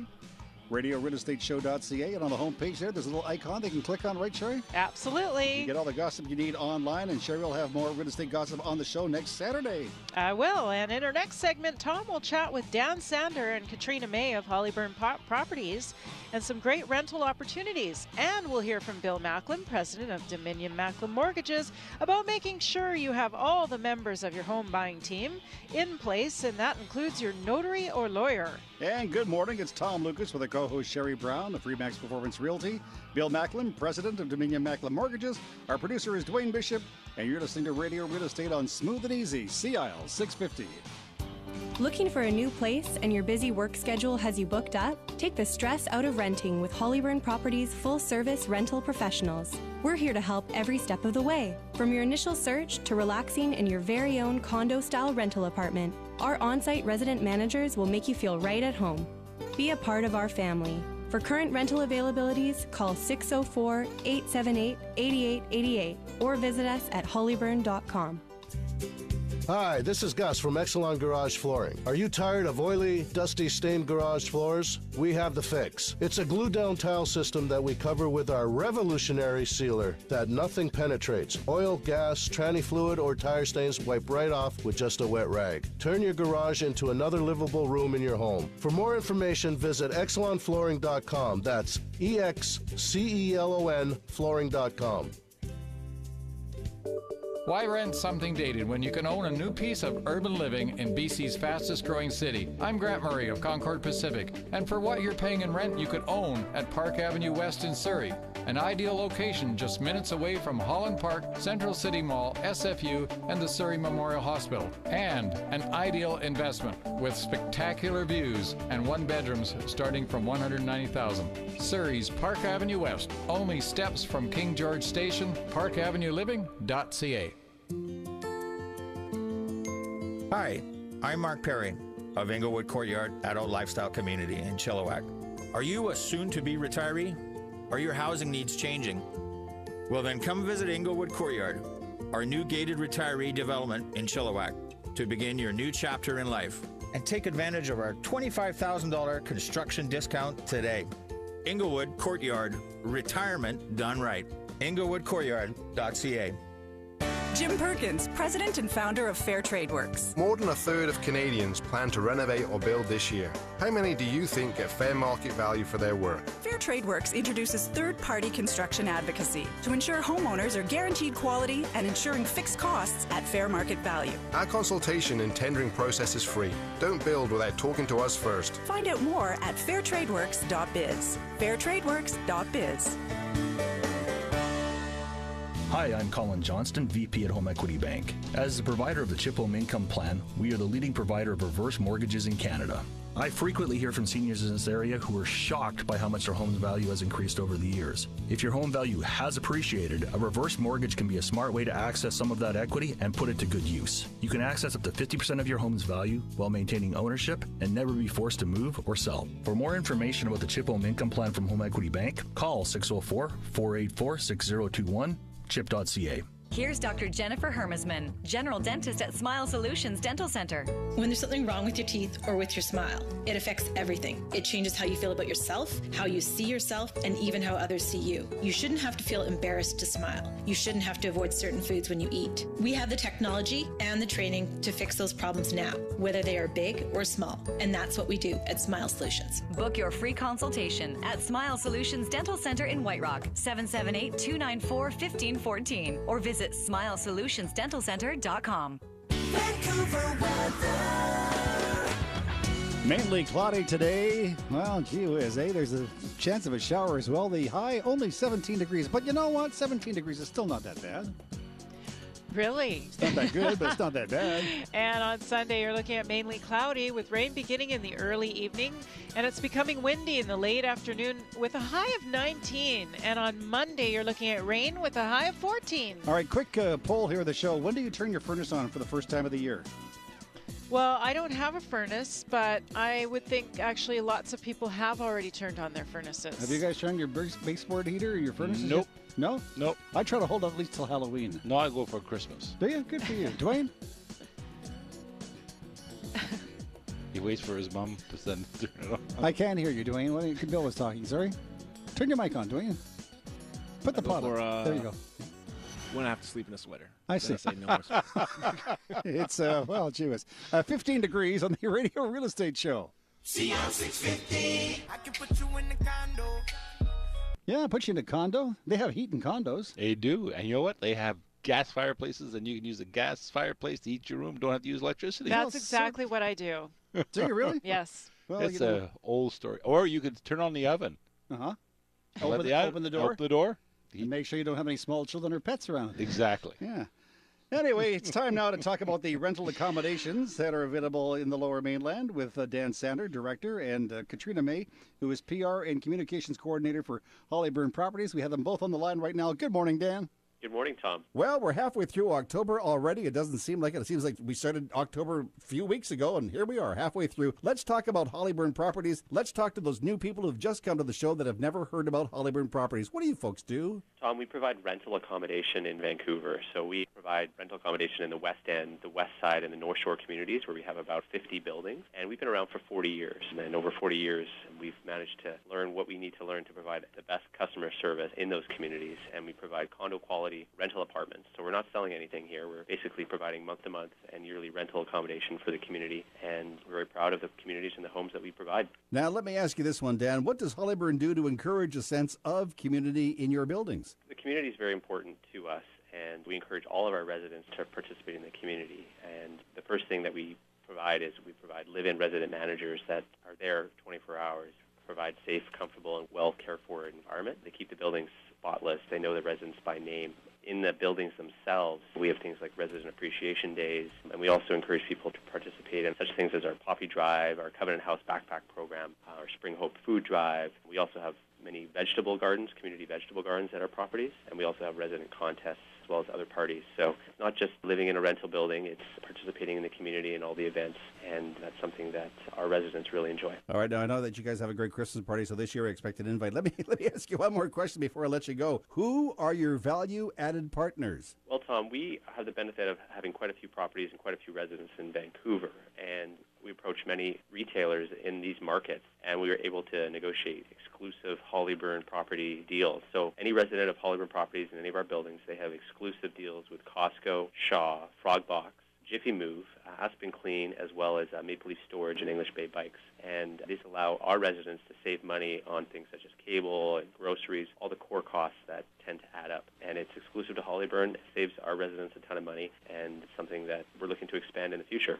RadioRealEstateShow.ca, and on the homepage there's a little icon they can click on, right, Sherry? Absolutely. You get all the gossip you need online, and Sherry will have more real estate gossip on the show next Saturday. I will. And in our next segment, Tom will chat with Dan Sander and Katrina May of Hollyburn Properties and some great rental opportunities. And we'll hear from Bill Macklin, president of Dominion Macklin Mortgages, about making sure you have all the members of your home buying team in place, and that includes your notary or lawyer. And good morning, it's Tom Lucas with a co-host Sherry Brown of Remax Performance Realty, Bill Macklin, president of Dominion Macklin Mortgages. Our producer is Dwayne Bishop, and you're listening to Radio Real Estate on Smooth and Easy, CIL 650. Looking for a new place and your busy work schedule has you booked up? Take the stress out of renting with Hollyburn Properties full-service rental professionals. We're here to help every step of the way. From your initial search to relaxing in your very own condo-style rental apartment, our on-site resident managers will make you feel right at home. Be a part of our family. For current rental availabilities, call 604-878-8888 or visit us at hollyburn.com. Hi, this is Gus from Exelon Garage Flooring. Are you tired of oily, dusty, stained garage floors? We have the fix. It's a glue-down tile system that we cover with our revolutionary sealer that nothing penetrates. Oil, gas, tranny fluid, or tire stains wipe right off with just a wet rag. Turn your garage into another livable room in your home. For more information, visit exelonflooring.com. That's EXCELON flooring.com. Why rent something dated when you can own a new piece of urban living in BC's fastest growing city? I'm Grant Murray of Concord Pacific, and for what you're paying in rent, you could own at Park Avenue West in Surrey, an ideal location just minutes away from Holland Park, Central City Mall, SFU, and the Surrey Memorial Hospital, and an ideal investment with spectacular views and one bedrooms starting from $190,000. Surrey's Park Avenue West, only steps from King George Station, parkavenueliving.ca. Hi, I'm Mark Perry of Inglewood Courtyard Adult Lifestyle Community in Chilliwack. Are you a soon-to-be retiree? Are your housing needs changing? Well then come visit Inglewood Courtyard, our new gated retiree development in Chilliwack, to begin your new chapter in life. And take advantage of our $25,000 construction discount today. Inglewood Courtyard, retirement done right. inglewoodcourtyard.ca. Jim Perkins, president and founder of Fair Trade Works. More than a third of Canadians plan to renovate or build this year. How many do you think get fair market value for their work? Fair Trade Works introduces third-party construction advocacy to ensure homeowners are guaranteed quality and ensuring fixed costs at fair market value. Our consultation and tendering process is free. Don't build without talking to us first. Find out more at fairtradeworks.biz. fairtradeworks.biz. Hi, I'm Colin Johnston, VP at Home Equity Bank. As the provider of the Chip Home Income Plan, we are the leading provider of reverse mortgages in Canada. I frequently hear from seniors in this area who are shocked by how much their home's value has increased over the years. If your home value has appreciated, a reverse mortgage can be a smart way to access some of that equity and put it to good use. You can access up to 50% of your home's value while maintaining ownership and never be forced to move or sell. For more information about the Chip Home Income Plan from Home Equity Bank, call 604-484-6021, chip.ca. Here's Dr. Jennifer Hermesman, general dentist at Smile Solutions Dental Center. When there's something wrong with your teeth or with your smile, it affects everything. It changes how you feel about yourself, how you see yourself, and even how others see you. You shouldn't have to feel embarrassed to smile. You shouldn't have to avoid certain foods when you eat. We have the technology and the training to fix those problems now, whether they are big or small. And that's what we do at Smile Solutions. Book your free consultation at Smile Solutions Dental Center in White Rock, 778-294-1514, or visit SmileSolutionsDentalCenter.com. Vancouver weather. Mainly cloudy today. Well, gee whiz, eh? There's a chance of a shower as well. The high, only 17 degrees. But you know what? 17 degrees is still not that bad. Really? It's not that good, but it's not that bad. And on Sunday, you're looking at mainly cloudy with rain beginning in the early evening. And it's becoming windy in the late afternoon with a high of 19. And on Monday, you're looking at rain with a high of 14. All right, quick poll here of the show. When do you turn your furnace on for the first time of the year? Well, I don't have a furnace, but I would think actually lots of people have already turned on their furnaces. Have you guys turned your baseboard heater or your furnace? Nope. No? Nope. I try to hold out at least till Halloween. No, I go for Christmas. Do you? Good for you. Dwayne? He waits for his mom to send turn it on. I can't hear you, Dwayne. Bill was talking, sorry. Turn your mic on, Dwayne. Put the pot on. There you go. When I have to sleep in a sweater. I see. Say no more sweater. It's, well, gee whiz. 15 degrees on the Radio Real Estate Show. See on 650. I can put you in the condo. Yeah, put you in a condo. They have heat in condos. They do. And you know what? They have gas fireplaces, and you can use a gas fireplace to heat your room. Don't have to use electricity. That's exactly what I do. Do you really? Yes. Well, it's an old story. Or you could turn on the oven. Uh-huh. Open the door. Open the door. And make sure you don't have any small children or pets around. Exactly. Yeah. Anyway, it's time now to talk about the rental accommodations that are available in the Lower Mainland with Dan Sander, Director, and Katrina May, who is PR and Communications Coordinator for Hollyburn Properties. We have them both on the line right now. Good morning, Dan. Good morning, Tom. Well, we're halfway through October already. It doesn't seem like it. It seems like we started October a few weeks ago, and here we are, halfway through. Let's talk about Hollyburn Properties. Let's talk to those new people who've just come to the show that have never heard about Hollyburn Properties. What do you folks do? Tom, we provide rental accommodation in Vancouver. So we provide rental accommodation in the West End, the West Side, and the North Shore communities, where we have about 50 buildings. And we've been around for 40 years. And over 40 years, we've managed to learn what we need to learn to provide the best customer service in those communities. And we provide condo-quality rental apartments. So we're not selling anything here. We're basically providing month-to-month and yearly rental accommodation for the community. And we're very proud of the communities and the homes that we provide. Now, let me ask you this one, Dan. What does Hollyburn do to encourage a sense of community in your buildings? The community is very important to us, and we encourage all of our residents to participate in the community. And the first thing that we provide is we provide live-in resident managers that are there 24 hours, provide safe, comfortable, and well cared-for environment. They keep the buildings spotless. They know the residents by name. In the buildings themselves, we have things like resident appreciation days, and we also encourage people to participate in such things as our Poppy Drive, our Covenant House Backpack Program, our Spring Hope Food Drive. We also have many vegetable gardens, community vegetable gardens at our properties, and we also have resident contests as well as other parties. So it's not just living in a rental building, it's participating in the community and all the events, and that's something that our residents really enjoy. All right, now I know that you guys have a great Christmas party, so this year I expect an invite. Let me ask you one more question before I let you go. Who are your value-added partners? Well, Tom, we have the benefit of having quite a few properties and quite a few residents in Vancouver, and we approach many retailers in these markets, and we were able to negotiate exclusive Hollyburn property deals. So any resident of Hollyburn Properties in any of our buildings, they have exclusive deals with Costco, Shaw, Frogbox, Jiffy Move, Aspen Clean, as well as Maple Leaf Storage and English Bay Bikes. And these allow our residents to save money on things such as cable and groceries, all the core costs that tend to add up. And it's exclusive to Hollyburn. It saves our residents a ton of money, and it's something that we're looking to expand in the future.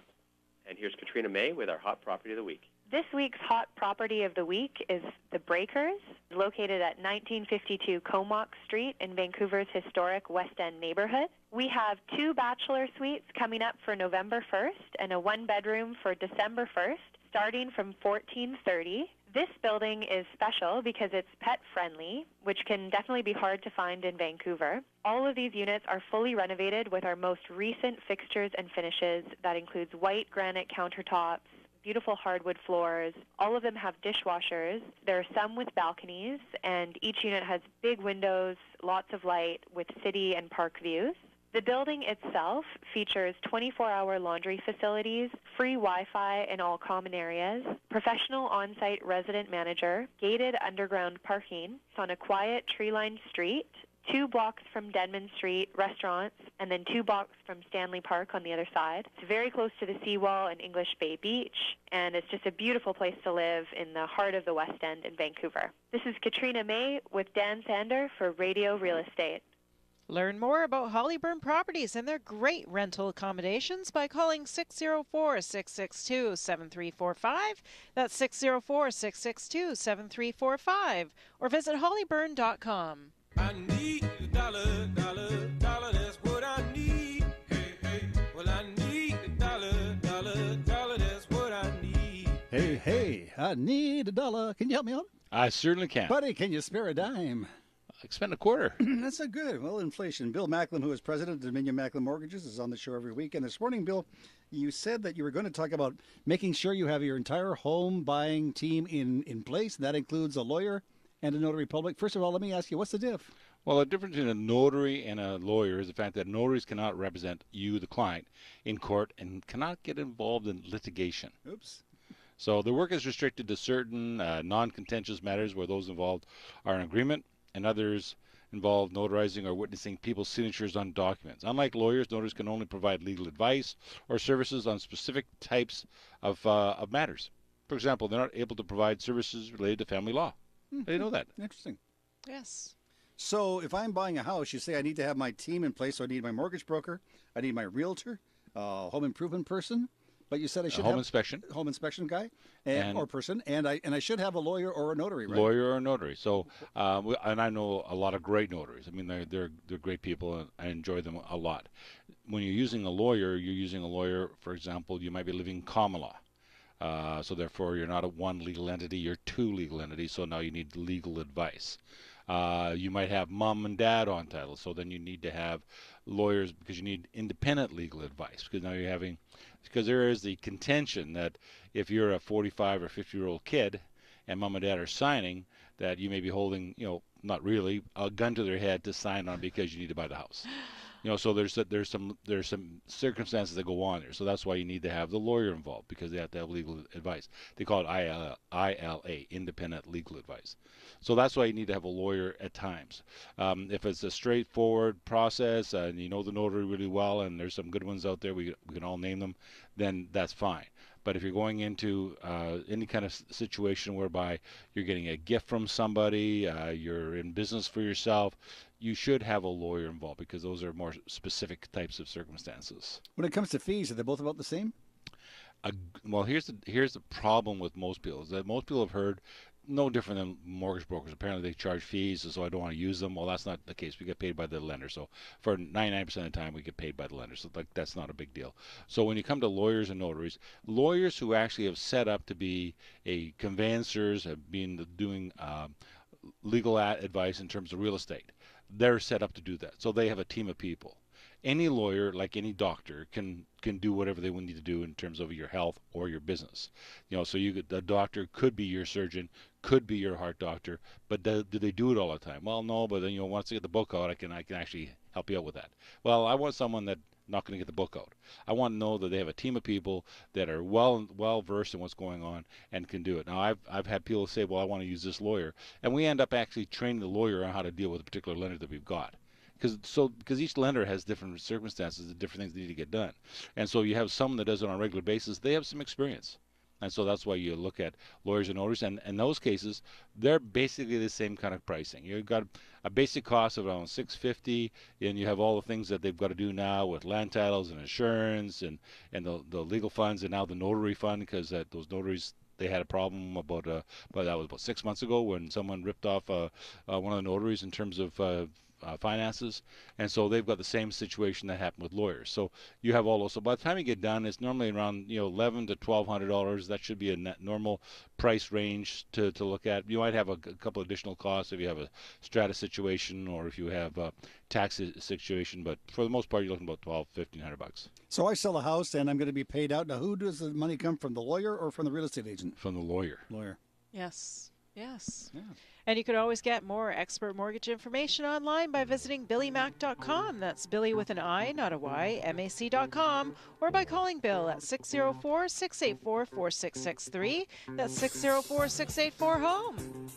And here's Katrina May with our Hot Property of the Week. This week's Hot Property of the Week is The Breakers, located at 1952 Comox Street in Vancouver's historic West End neighborhood. We have 2 bachelor suites coming up for November 1st and a 1-bedroom for December 1st, starting from $1,430. This building is special because it's pet-friendly, which can definitely be hard to find in Vancouver. All of these units are fully renovated with our most recent fixtures and finishes. That includes white granite countertops, beautiful hardwood floors. All of them have dishwashers. There are some with balconies, and each unit has big windows, lots of light, with city and park views. The building itself features 24-hour laundry facilities, free Wi-Fi in all common areas, professional on-site resident manager, gated underground parking. It's on a quiet tree-lined street, 2 blocks from Denman Street, restaurants, and then 2 blocks from Stanley Park on the other side. It's very close to the seawall and English Bay Beach, and it's just a beautiful place to live in the heart of the West End in Vancouver. This is Katrina May with Dan Sander for Radio Real Estate. Learn more about Hollyburn Properties and their great rental accommodations by calling 604-662-7345. That's 604-662-7345. Or visit hollyburn.com. I need a dollar, dollar, dollar, that's what I need. Hey, hey, well I need a dollar, dollar, dollar, that's what I need. Hey, I need $1. Can you help me out? I certainly can. Buddy, can you spare a dime? I spend a quarter. That's a good. Well, inflation. Bill Macklin, who is president of Dominion Macklin Mortgages, is on the show every week. And this morning, Bill, you said that you were going to talk about making sure you have your entire home buying team in place. That includes a lawyer and a notary public. First of all, let me ask you, what's the diff? Well, the difference between a notary and a lawyer is the fact that notaries cannot represent you, the client, in court and cannot get involved in litigation. Oops. So the work is restricted to certain non-contentious matters where those involved are in agreement, and others involve notarizing or witnessing people's signatures on documents. Unlike lawyers, notaries can only provide legal advice or services on specific types of matters. For example, they're not able to provide services related to family law. Mm-hmm. They know that. Interesting. Yes. So if I'm buying a house, you say I need to have my team in place. So I need my mortgage broker, I need my realtor, home improvement person. But you said I should home have inspection guy or person, and I should have a lawyer or a notary, right? Lawyer or notary. So, and I know a lot of great notaries. I mean, they're great people, and I enjoy them a lot. When you're using a lawyer, for example, you might be living common law. So therefore, you're not a one legal entity, you're two legal entities. So now you need legal advice. You might have mom and dad on title, so then you need to have lawyers because you need independent legal advice, because now you're having, because there is the contention that if you're a 45 or 50-year-old kid and mom and dad are signing, that you may be holding, not really, a gun to their head to sign on because you need to buy the house. So there's some circumstances that go on there. So that's why you need to have the lawyer involved, because they have to have legal advice. They call it ILA, independent legal advice. So that's why you need to have a lawyer at times. If it's a straightforward process and you know the notary really well, and there's some good ones out there, we can all name them, then that's fine. But if you're going into any kind of situation whereby you're getting a gift from somebody, you're in business for yourself, you should have a lawyer involved, because those are more specific types of circumstances. When it comes to fees, are they both about the same? Well, here's the problem with most people, is that most people have heard no different than mortgage brokers. Apparently they charge fees, so I don't want to use them. Well, that's not the case. We get paid by the lender. So for 99% of the time, we get paid by the lender. So that's not a big deal. So when you come to lawyers and notaries, lawyers who actually have set up to be a conveyancers, have been doing legal advice in terms of real estate, they're set up to do that. So they have a team of people. Any lawyer, like any doctor, can do whatever they need to do in terms of your health or your business. So the doctor could be your surgeon, could be your heart doctor, but do they do it all the time? Well, no. But then once I get the book out, I can actually help you out with that. Well, I want someone that not going to get the book out. I want to know that they have a team of people that are well versed in what's going on and can do it. Now, I've had people say, well, I want to use this lawyer, and we end up actually training the lawyer on how to deal with a particular lender that we've got. Because each lender has different circumstances and different things that need to get done. And so you have someone that does it on a regular basis. They have some experience. And so that's why you look at lawyers and notaries. And in those cases, they're basically the same kind of pricing. You've got a basic cost of around $650, and you have all the things that they've got to do now with land titles and insurance and the legal funds, and now the notary fund, because those notaries, they had a problem about that was about 6 months ago when someone ripped off one of the notaries in terms of finances, and so they've got the same situation that happened with lawyers. So you have all those. So by the time you get done, it's normally around $1,100 to $1,200. That should be a normal price range to look at. You might have a couple additional costs if you have a strata situation or if you have a tax situation, but for the most part, you're looking about $1,200-$1,500. So I sell a house and I'm going to be paid out. Now, who does the money come from? The lawyer or from the real estate agent? From the lawyer. Lawyer. Yes. Yes. Yeah. And you could always get more expert mortgage information online by visiting BillyMac.com. That's Billy with an I, not a Y, MAC.com, or by calling Bill at 604-684-4663. That's 604-684-HOME.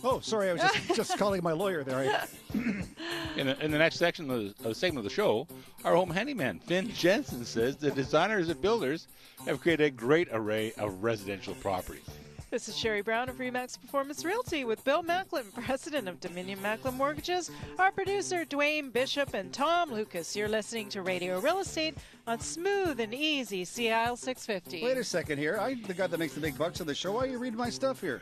Oh, sorry, I was just calling my lawyer there. In the next section of the segment of the show, our home handyman, Finn Jensen, says the designers and builders have created a great array of residential properties. This is Sherry Brown of Remax Performance Realty with Bill Macklin, president of Dominion Macklin Mortgages, our producer Dwayne Bishop, and Tom Lucas. You're listening to Radio Real Estate on smooth and easy CIL 650. Wait a second here. I'm the guy that makes the big bucks on the show. Why are you reading my stuff here?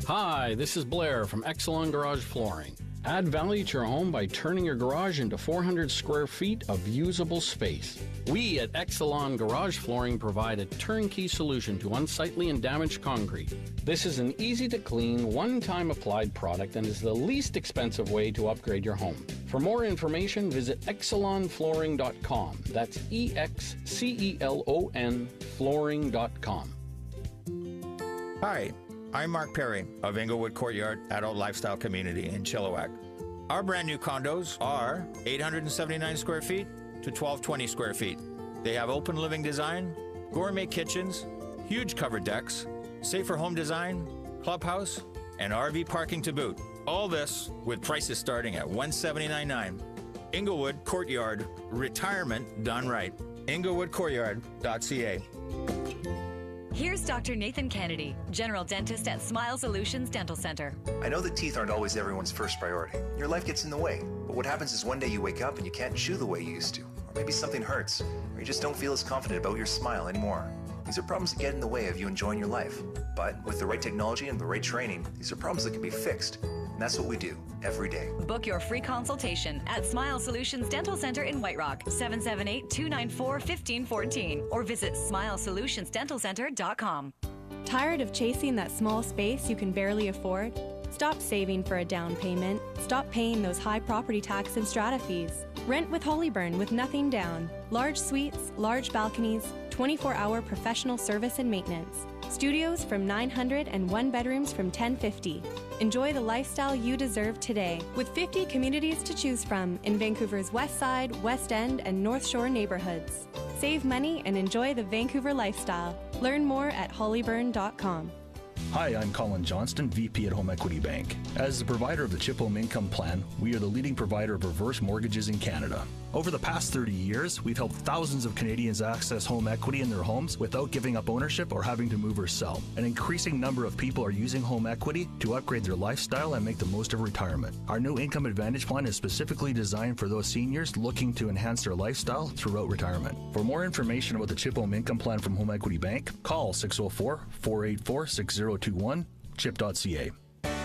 Hi, this is Blair from Exelon Garage Flooring. Add value to your home by turning your garage into 400 square feet of usable space. We at Exelon Garage Flooring provide a turnkey solution to unsightly and damaged concrete. This is an easy-to-clean, one-time applied product and is the least expensive way to upgrade your home. For more information, visit ExelonFlooring.com. That's EXCELON flooring.com. Hi, I'm Mark Perry of Englewood Courtyard Adult Lifestyle Community in Chilliwack. Our brand new condos are 879 square feet to 1220 square feet. They have open living design, gourmet kitchens, huge covered decks, safer home design, clubhouse, and RV parking to boot. All this with prices starting at $179.9. Inglewood Courtyard, retirement done right. inglewoodcourtyard.ca. Here's Dr. Nathan Kennedy, General Dentist at Smile Solutions Dental Center. I know that teeth aren't always everyone's first priority. Your life gets in the way. But what happens is one day you wake up and you can't chew the way you used to. Or maybe something hurts. Or you just don't feel as confident about your smile anymore. These are problems that get in the way of you enjoying your life. But with the right technology and the right training, these are problems that can be fixed. And that's what we do every day. Book your free consultation at Smile Solutions Dental Center in White Rock, 778-294-1514, or visit smilesolutionsdentalcenter.com. Tired of chasing that small space you can barely afford? Stop saving for a down payment. Stop paying those high property tax and strata fees. Rent with Holyburn with nothing down. Large suites, large balconies, 24-hour professional service and maintenance. Studios from 900 and one bedrooms from 1050. Enjoy the lifestyle you deserve today with 50 communities to choose from in Vancouver's West Side, West End, and North Shore neighborhoods. Save money and enjoy the Vancouver lifestyle. Learn more at hollyburn.com. Hi, I'm Colin Johnston, VP at Home Equity Bank. As the provider of the Chip Home Income Plan, we are the leading provider of reverse mortgages in Canada. Over the past 30 years, we've helped thousands of Canadians access home equity in their homes without giving up ownership or having to move or sell. An increasing number of people are using home equity to upgrade their lifestyle and make the most of retirement. Our new Income Advantage Plan is specifically designed for those seniors looking to enhance their lifestyle throughout retirement. For more information about the Chip Home Income Plan from Home Equity Bank, call 604-484-6021, chip.ca.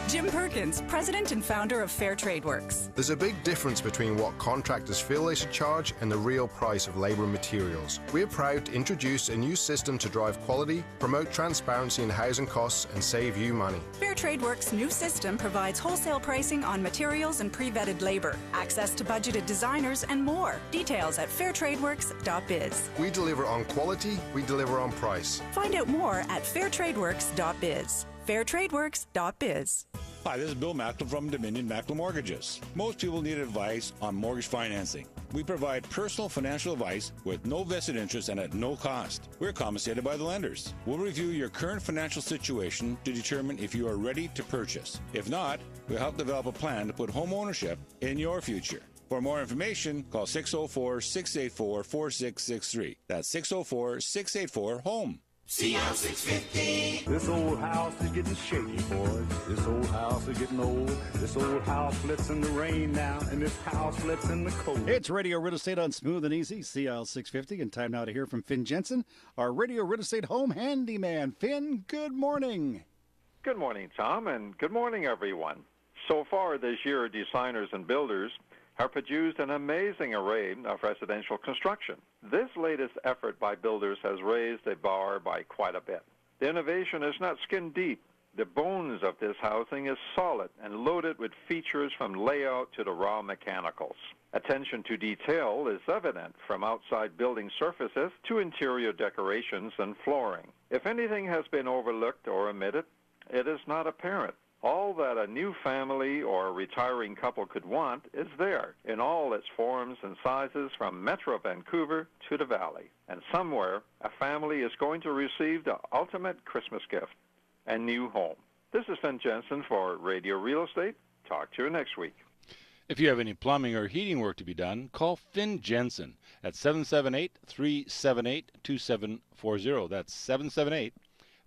Jim Perkins, president and founder of Fair Trade Works. There's a big difference between what contractors feel they should charge and the real price of labour and materials. We're proud to introduce a new system to drive quality, promote transparency in housing costs, and save you money. Fair Trade Works' new system provides wholesale pricing on materials and pre-vetted labor, access to budgeted designers, and more. Details at fairtradeworks.biz. We deliver on quality, we deliver on price. Find out more at fairtradeworks.biz. fairtradeworks.biz. Hi, this is Bill Macklin from Dominion Macklin Mortgages. Most people need advice on mortgage financing. We provide personal financial advice with no vested interest and at no cost. We're compensated by the lenders. We'll review your current financial situation to determine if you are ready to purchase. If not, we'll help develop a plan to put home ownership in your future. For more information, call 604-684-4663. That's 604-684-HOME. CL 650. This old house is getting shaky, boys. This old house is getting old. This old house flips in the rain now, and this house flips in the cold. It's Radio Real Estate on Smooth and Easy, CL 650, and time now to hear from Finn Jensen, our Radio Real Estate home handyman. Finn, good morning. Good morning, Tom, and good morning, everyone. So far this year, designers and builders have produced an amazing array of residential construction. This latest effort by builders has raised the bar by quite a bit. The innovation is not skin deep. The bones of this housing is solid and loaded with features from layout to the raw mechanicals. Attention to detail is evident from outside building surfaces to interior decorations and flooring. If anything has been overlooked or omitted, it is not apparent. All that a new family or a retiring couple could want is there in all its forms and sizes from Metro Vancouver to the Valley. And somewhere, a family is going to receive the ultimate Christmas gift, a new home. This is Finn Jensen for Radio Real Estate. Talk to you next week. If you have any plumbing or heating work to be done, call Finn Jensen at 778-378-2740. That's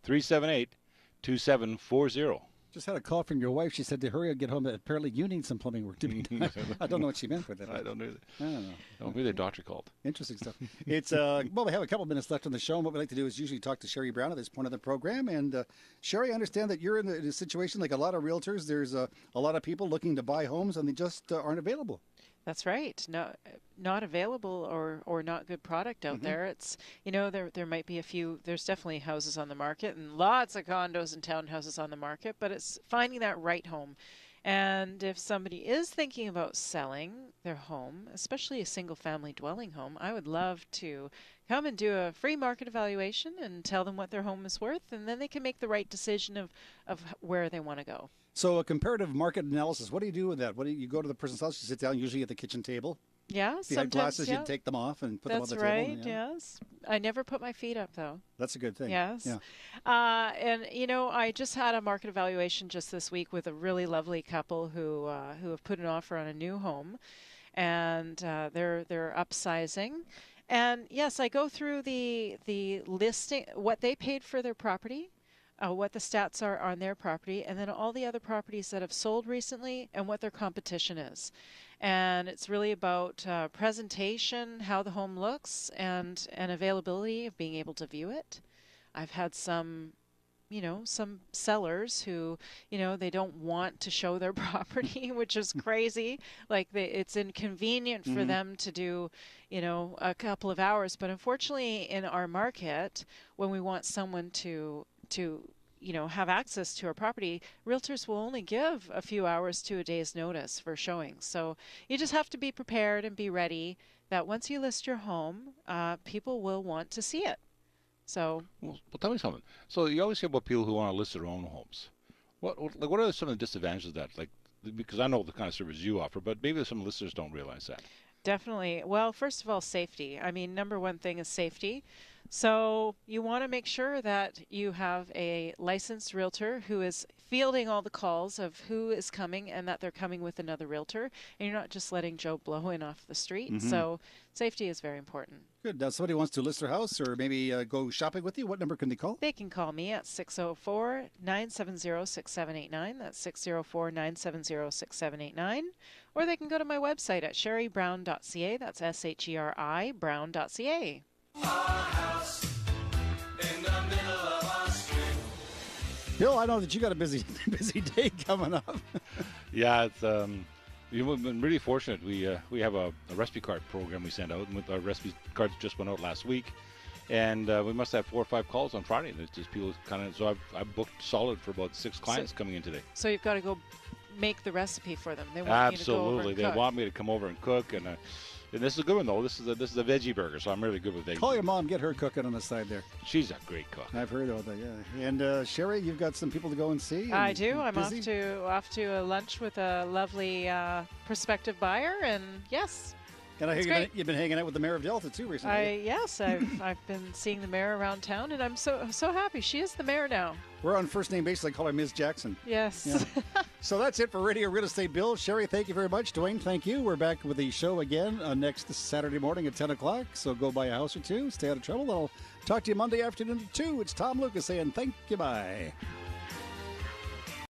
778-378-2740. Just had a call from your wife. She said to hurry and get home. Apparently, you need some plumbing work to be done. I don't know what she meant with that. I don't either. I don't know. Oh, maybe the doctor called. Interesting stuff. It's well, we have a couple minutes left on the show, and what we like to do is usually talk to Sherry Brown at this point of the program. And Sherry, I understand that you're in a situation like a lot of realtors. There's a lot of people looking to buy homes, and they just aren't available. That's right. No, not available or not good product out there. It's, there might be a few, there's definitely houses on the market and lots of condos and townhouses on the market, but it's finding that right home. And if somebody is thinking about selling their home, especially a single family dwelling home, I would love to come and do a free market evaluation and tell them what their home is worth, and then they can make the right decision of where they want to go. So a comparative market analysis, what do you do with that? You go to the person's house, you sit down usually at the kitchen table? Yeah, If you had glasses, you'd take them off and put them on the table. That's right, yes. I never put my feet up, though. That's a good thing. Yes. Yeah. And, I just had a market evaluation just this week with a really lovely couple who have put an offer on a new home. And they're upsizing. And, yes, I go through the listing, what they paid for their property, what the stats are on their property, and then all the other properties that have sold recently and what their competition is. And it's really about presentation, how the home looks, and availability of being able to view it. I've had some sellers who, they don't want to show their property, which is crazy. Like it's inconvenient for them to do, a couple of hours. But unfortunately, in our market, when we want someone to have access to our property, realtors will only give a few hours to a day's notice for showing. So you just have to be prepared and be ready that once you list your home, people will want to see it. So, well, tell me something. So you always hear about people who want to list their own homes. What are some of the disadvantages of that? Like, because I know the kind of service you offer, but maybe some listeners don't realize that. Definitely. Well, first of all, safety. I mean, number one thing is safety. So you want to make sure that you have a licensed realtor who is fielding all the calls of who is coming and that they're coming with another realtor, and you're not just letting Joe Blow in off the street. So safety is very important. Good. Now, somebody wants to list their house or maybe go shopping with you. What number can they call? They can call me at 604-970-6789. That's 604-970-6789. Or they can go to my website at sherrybrown.ca. That's SHERI brown.ca. Bill, I know that you got a busy day coming up. Yeah, it's we've been really fortunate. We have a recipe card program we send out, and with our recipe cards just went out last week, and we must have 4 or 5 calls on Friday. And it's just people kind of. So I've booked solid for about 6 clients coming in today. So you've got to go make the recipe for them. They want Absolutely, you to go over and they cook. want me to come over and cook, and this is a good one though. This is a veggie burger, so I'm really good with veggies. Call your mom, get her cooking on the side there. She's a great cook. I've heard about that, yeah. And Sherry, you've got some people to go and see. I do. I'm off to a lunch with a lovely prospective buyer, and yes. And I hear you've been hanging out with the mayor of Delta too recently. Yes, I've been seeing the mayor around town, and I'm so happy. She is the mayor now. We're on first name basis. I call her Ms. Jackson. Yes. Yeah. So that's it for Radio Real Estate Bill. Sherry, thank you very much. Dwayne, thank you. We're back with the show again next Saturday morning at 10 o'clock. So go buy a house or two. Stay out of trouble. I'll talk to you Monday afternoon at 2. It's Tom Lucas saying thank you. Bye.